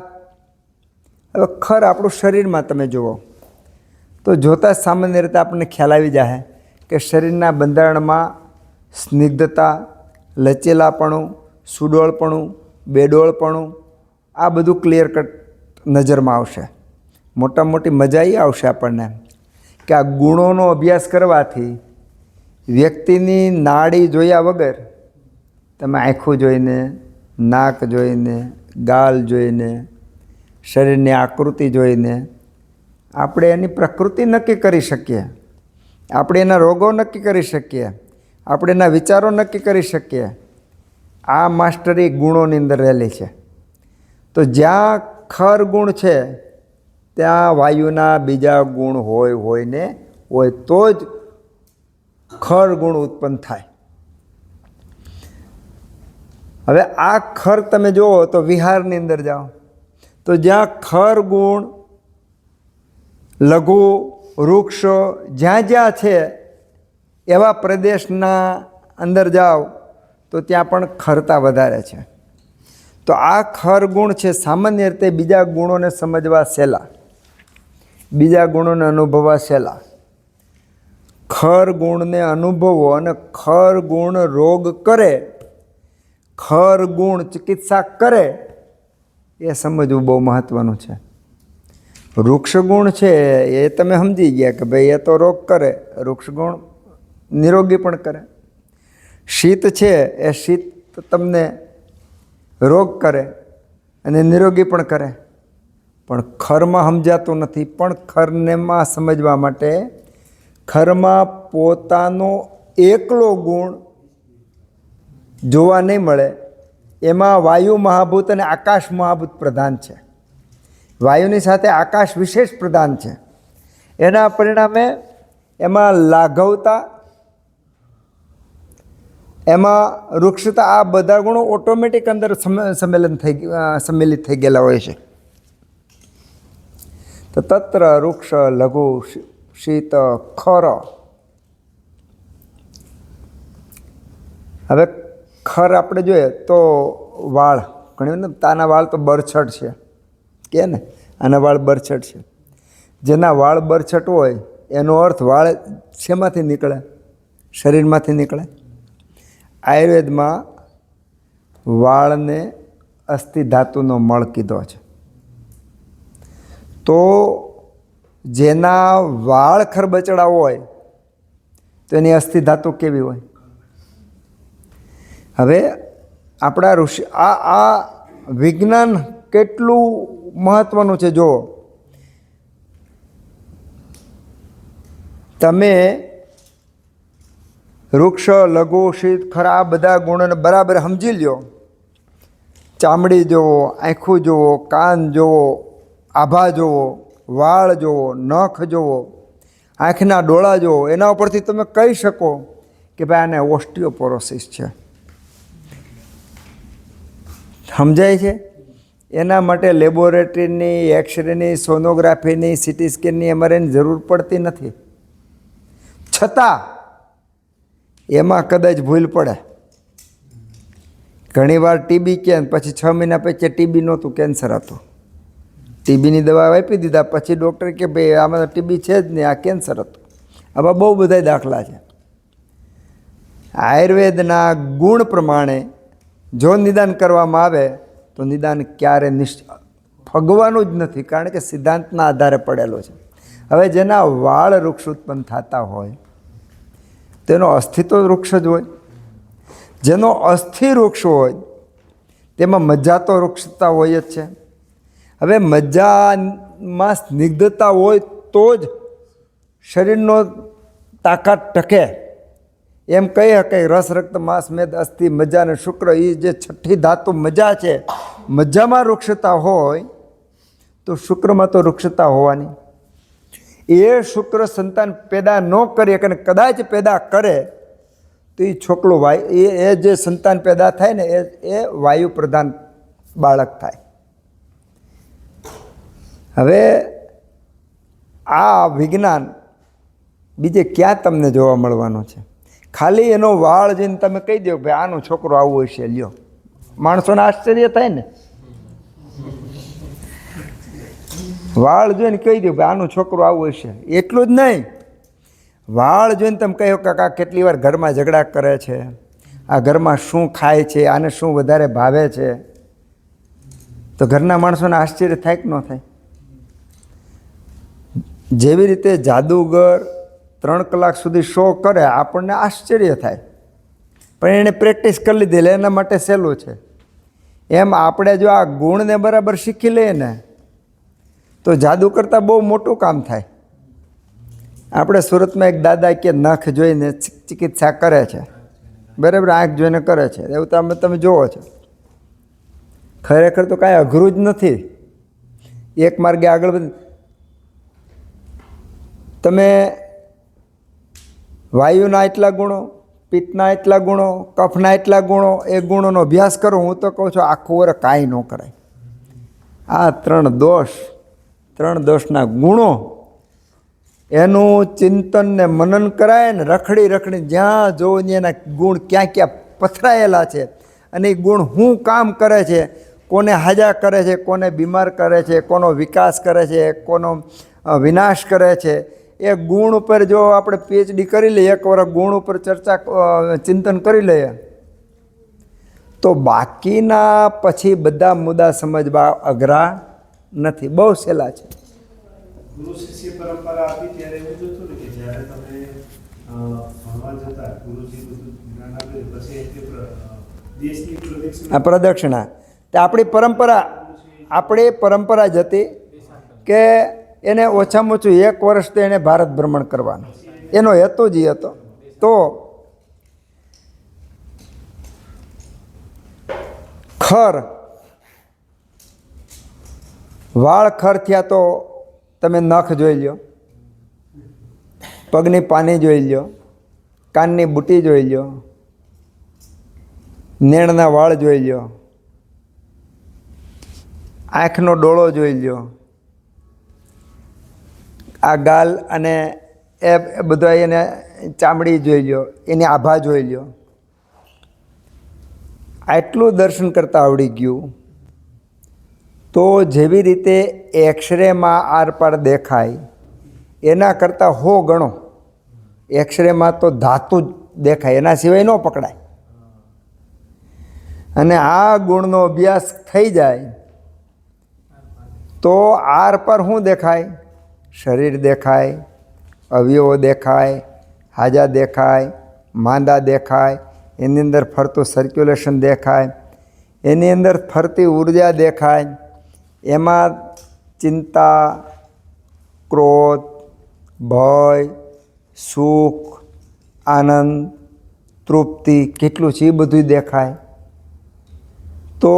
હવે ખર આપણું શરીરમાં તમે જુઓ તો જોતાં સામાન્ય રીતે આપણને ખ્યાલ આવી જાય કે શરીરના બંધારણમાં સ્નિગ્ધતા, લચેલાપણું, સુડોળપણું, બેડોળપણું, આ બધું ક્લિયર કટ નજરમાં આવશે. મોટા મોટી મજા એ આવશે આપણને કે આ ગુણોનો અભ્યાસ કરવાથી વ્યક્તિની નાડી જોયા વગર તમે આંખો જોઈને, નાક જોઈને, ગાલ જોઈને, શરીરની આકૃતિ જોઈને આપણે એની પ્રકૃતિ નક્કી કરી શકીએ, આપણે એના રોગો નક્કી કરી શકીએ, આપણે એના વિચારો નક્કી કરી શકીએ. આ માસ્ટરી ગુણોની અંદર રહેલી છે. તો જ્યાં ખર ગુણ છે ત્યાં વાયુના બીજા ગુણ હોય ને હોય તો જ ખર ગુણ ઉત્પન્ન થાય. હવે આ ખર તમે જુઓ તો વિહારની અંદર જાઓ તો જ્યાં ખર ગુણ, લઘુ, વૃક્ષો જ્યાં જ્યાં છે એવા પ્રદેશના અંદર જાઓ તો ત્યાં પણ ખરતા વધારે છે. તો આ ખર ગુણ છે સામાન્ય રીતે બીજા ગુણોને સમજવા સહેલા, બીજા ગુણોને અનુભવવા સહેલા. ખર ગુણને અનુભવો અને ખર ગુણ રોગ કરે, ખર ગુણ ચિકિત્સા કરે એ સમજવું બહુ મહત્ત્વનું છે. વૃક્ષ ગુણ છે એ તમે સમજી ગયા કે ભાઈ એ તો રોગ કરે, વૃક્ષ ગુણ નિરોગી પણ કરે. શીત છે એ શીત તમને રોગ કરે અને નિરોગી પણ કરે. પણ ખરમાં સમજાતું નથી. પણ ખરનેમાં સમજવા માટે ખરમાં પોતાનો એકલો ગુણ જોવા નહીં મળે. એમાં વાયુ મહાભૂત અને આકાશ મહાભૂત પ્રધાન છે. વાયુની સાથે આકાશ વિશેષ પ્રધાન છે. એના પરિણામે એમાં લાઘવતા, એમાં વૃક્ષતા, આ બધા ગુણો ઓટોમેટિક અંદર સંમેલિત થઈ ગયેલા હોય છે. તો તત્ર વૃક્ષ, લઘુ, શીત, ખર. હવે ખર આપણે જોઈએ તો વાળ, ઘણી ને તાના વાળ તો બરછટ છે કે ને, આના વાળ બરછટ છે. જેના વાળ બરછટ હોય એનો અર્થ વાળ શેમાંથી નીકળે? શરીરમાંથી નીકળે. આયુર્વેદમાં વાળને અસ્થિ ધાતુનો મળ કીધો છે. તો જેના વાળ ખરબચડા હોય તો એની અસ્થિ ધાતુ કેવી હોય? હવે આપણા ઋષિ આ વિજ્ઞાન કેટલું મહત્ત્વનું છે. જો તમે વૃક્ષ, લઘુ, શીત, ખરા બધા ગુણોને બરાબર સમજી લ્યો. ચામડી જુઓ, આંખું જુઓ, કાન જુઓ, આભા જુઓ, વાળ જુઓ, નખ જુઓ, આંખના ડોળા જુઓ, એના ઉપરથી તમે કહી શકો કે ભાઈ આને ઓસ્ટિયોપોરોસિસ છે. સમજાય છે? એના માટે લેબોરેટરીની, એક્સરેની, સોનોગ્રાફીની, સીટી સ્કેનની અમારે એની જરૂર પડતી નથી. છતાં એમાં કદાચ ભૂલ પડે. ઘણીવાર ટીબી કે પછી 6 મહિના પછી ટીબી નહોતું, કેન્સર હતું. ટીબીની દવા આપી દીધા પછી ડૉક્ટર કે ભાઈ આમાં ટીબી છે જ નહીં, આ કેન્સર હતું. આવા બહુ બધા દાખલા છે. આયુર્વેદના ગુણ પ્રમાણે જો નિદાન કરવામાં આવે તો નિદાન ક્યારે ફગવાનું જ નથી, કારણ કે સિદ્ધાંતના આધારે પડેલો છે. હવે જેના વાળ વૃક્ષ ઉત્પન્ન થતા હોય તેનો અસ્થિ તો વૃક્ષ જ હોય. જેનો અસ્થિ વૃક્ષ હોય તેમાં મજ્જા તો વૃક્ષતા હોય જ છે. હવે મજ્જામાં સ્નિગ્ધતા હોય તો જ શરીરનો તાકાત ટકે. એમ કહી શકાય રસ, રક્ત, માંસ, મેદ, અસ્થિ, મજ્જા અને શુક્ર, એ જે છઠ્ઠી ધાતુ મજ્જા છે, મજ્જામાં વૃક્ષતા હોય તો શુક્રમાં તો વૃક્ષતા હોવાની. એ શુક્ર સંતાન પેદા ન કરી શકે, કદાચ પેદા કરે તો એ છોકરો એ જે સંતાન પેદા થાય ને એ વાયુ પ્રધાન બાળક થાય. હવે આ વિજ્ઞાન બીજે ક્યાં તમને જોવા મળવાનું છે? ખાલી એનો વાળ જોઈને તમે કહી દો ભાઈ આનો છોકરો આવું હશે, લ્યો, માણસોને આશ્ચર્ય થાય ને. વાળ જોઈને કહી દો ભાઈ આનો છોકરો આવું હશે. એટલું જ નહીં, વાળ જોઈને તમે કહ્યું કાકા કેટલી વાર ઘરમાં ઝઘડા કરે છે, આ ઘરમાં શું ખાય છે, આને શું વધારે ભાવે છે, તો ઘરના માણસોને આશ્ચર્ય થાય કે ન થાય? જેવી રીતે જાદુગર 3 કલાક સુધી શો કરે આપણને આશ્ચર્ય થાય, પણ એણે પ્રેક્ટિસ કરી લીધી એના માટે સહેલું છે. એમ આપણે જો આ ગુણને બરાબર શીખી લઈએ ને તો જાદુ કરતાં બહુ મોટું કામ થાય. આપણે સુરતમાં એક દાદા કે નખ જોઈને ચિકિત્સા કરે છે, બરાબર, આંખ જોઈને કરે છે, એવું તમે જોવો છો. ખરેખર તો કાંઈ અઘરું જ નથી. એક માર્ગે આગળ તમે વાયુના એટલા ગુણો, પિત્તના એટલા ગુણો, કફના એટલા ગુણો, એ ગુણોનો અભ્યાસ કરો. હું તો કહું છું આખું વર્ષ કાંઈ ન કરાય. આ 3 દોષના ગુણો એનું ચિંતન ને મનન કરાય ને રખડી જ્યાં જોવો ને એના ગુણ ક્યાં ક્યાં પથરાયેલા છે અને એ ગુણ શું કામ કરે છે, કોને હાજા કરે છે, કોને બીમાર કરે છે, કોનો વિકાસ કરે છે, કોનો વિનાશ કરે છે, એ ગુણ ઉપર જો આપણે PhD કરી લઈએ, 1 વર્ષ ગુણ ઉપર ચિંતન કરી લઈએ તો બાકીના પછી બધા મુદ્દા સમજવા અઘરા નથી, બહુ સહેલા છે. ગુરુ શિષ્ય પરંપરા હતી ત્યારે એવું જ હતું ને કે જ્યારે તમે ભણવા જતા ગુરુજી બધું જ્ઞાન આપે પછી દેશની આ પ્રદક્ષિણા તે આપણી પરંપરા જ હતી કે એને ઓછામાં ઓછું 1 વર્ષ તો એને ભારત ભ્રમણ કરવાનું, એનો હેતુ જ હતો. તો વાળ ખર થયા તો તમે નખ જોઈ લો, પગની પાની જોઈ લો, કાનની બુટી જોઈ લો, નેણના વાળ જોઈ લો, આંખનો ડોળો જોઈ લો, આ ગાલ અને એ બધા એને ચામડી જોઈ લો, એની આભા જોઈ લો. આટલું દર્શન કરતાં આવડી ગયું તો જેવી રીતે એક્સરેમાં આરપાર દેખાય એના કરતાં 100 ગણો એક્સરેમાં તો ધાતુ જ દેખાય, એના સિવાય ન પકડાય. અને આ ગુણનો અભ્યાસ થઈ જાય તો આરપાર શું દેખાય? શરીર દેખાય, અવયવો દેખાય, હાજા દેખાય, માંદા દેખાય, એની અંદર ફરતું સર્ક્યુલેશન દેખાય, એની અંદર ફરતી ઉર્જા દેખાય. એમાં ચિંતા, ક્રોધ, ભય, સુખ, આનંદ, તૃપ્તિ કેટલું છે એ બધું દેખાય. તો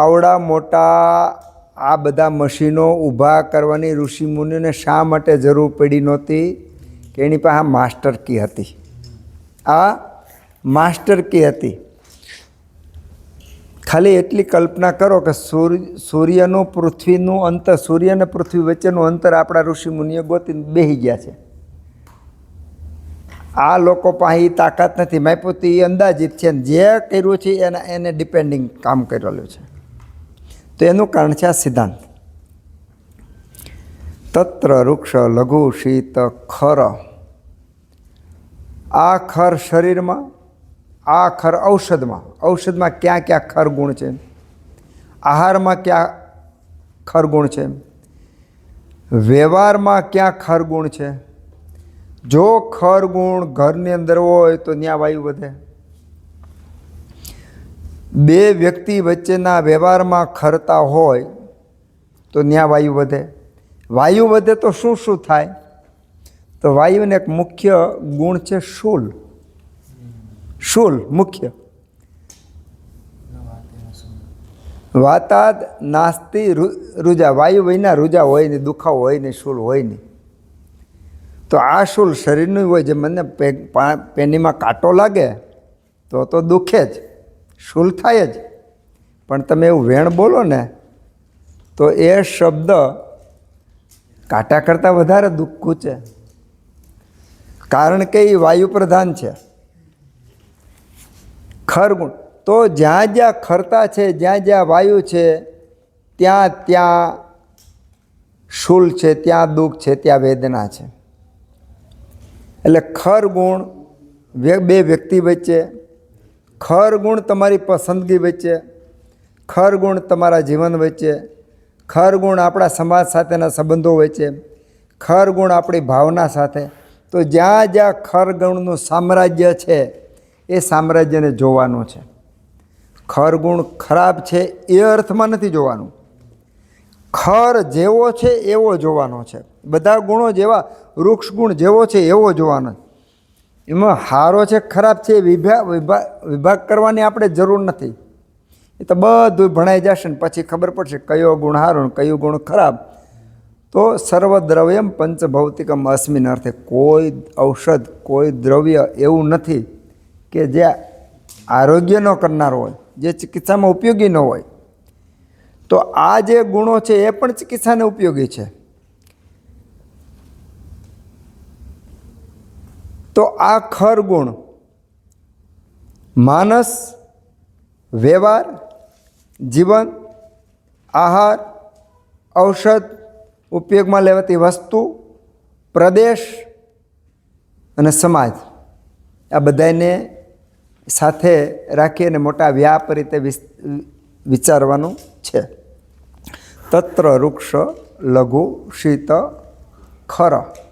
આવડા મોટા આ બધા મશીનો ઊભા કરવાની ઋષિમુનિઓને શા માટે જરૂર પડી નહોતી? કે એની પાસે માસ્ટર કી હતી. આ માસ્ટર કી હતી. ખાલી એટલી કલ્પના કરો કે સૂર્યનું પૃથ્વીનું અંતર, સૂર્ય અને પૃથ્વી વચ્ચેનું અંતર આપણા ઋષિમુનિઓ ગોતીને બેસી ગયા છે. આ લોકો પાસે તાકાત નથી, માયપુતી અંદાજિત છે, જે કર્યું છે એને ડિપેન્ડિંગ કામ કરેલું છે. તો એનું કારણ છે આ સિદ્ધાંત. તત્ર વૃક્ષ લઘુ શીત ખર. આ ખર શરીરમાં, આ ખર ઔષધમાં ક્યાં ક્યાં ખર ગુણ છે, આહારમાં ક્યાં ખર ગુણ છે, વ્યવહારમાં ક્યાં ખર ગુણ છે. જો ખર ગુણ ઘરની અંદર હોય તો ત્યાં વાયુ વધે. 2 વ્યક્તિ વચ્ચેના વ્યવહારમાં ખરતા હોય તો ત્યાં વાયુ વધે. વાયુ વધે તો શું થાય? તો વાયુને એક મુખ્ય ગુણ છે શૂલ. મુખ્ય વાતાદ નાસ્તિ રૂજા. વાયુ વિના રૂજા હોય નહીં, દુખાવો હોય નહીં, શૂલ હોય નહીં. તો આ શૂલ શરીરનું હોય. જે મને પેનીમાં કાંટો લાગે તો દુખે જ, શૂલ થાય જ. પણ તમે એવું વેણ બોલો ને તો એ શબ્દ કાંટા કરતાં વધારે દુઃખ ખૂચે, કારણ કે એ વાયુ પ્રધાન છે. ખર ગુણ તો જ્યાં જ્યાં ખરતા છે, જ્યાં જ્યાં વાયુ છે, ત્યાં શૂલ છે, ત્યાં દુઃખ છે, ત્યાં વેદના છે. એટલે ખર ગુણ 2 વ્યક્તિ વચ્ચે, ખર ગુણ તમારી પસંદગી વચ્ચે, ખર ગુણ તમારા જીવન વચ્ચે, ખર ગુણ આપણા સમાજ સાથેના સંબંધો વચ્ચે, ખર ગુણ આપણી ભાવના સાથે. તો જ્યાં જ્યાં ખર ગુણનું સામ્રાજ્ય છે એ સામ્રાજ્યને જોવાનું છે. ખર ગુણ ખરાબ છે એ અર્થમાં નથી જોવાનું, ખર જેવો છે એવો જોવાનો છે. બધા ગુણો જેવા, વૃક્ષ ગુણ જેવો છે એવો જોવાનો. એમાં સારો છે ખરાબ છે એ વિભાગ કરવાની આપણે જરૂર નથી. એ તો બધું ભણાઈ જશે ને પછી ખબર પડશે કયો ગુણ સારો ને કયો ગુણ ખરાબ. તો સર્વદ્રવ્યમ પંચભૌતિકમ અસ્મિન અર્થે કોઈ ઔષધ, કોઈ દ્રવ્ય એવું નથી કે જે આરોગ્ય ન કરનાર હોય, જે ચિકિત્સામાં ઉપયોગી ન હોય. તો આ જે ગુણો છે એ પણ ચિકિત્સાને ઉપયોગી છે. તો આ ખર ગુણ માનસ, વ્યવહાર, જીવન, આહાર, ઔષધ, ઉપયોગમાં લેવાતી વસ્તુ, પ્રદેશ અને સમાજ, આ બધાને સાથે રાખી અને મોટા વ્યાપ રીતે વિચારવાનું છે. તત્ર વૃક્ષ લઘુ શીત ખર.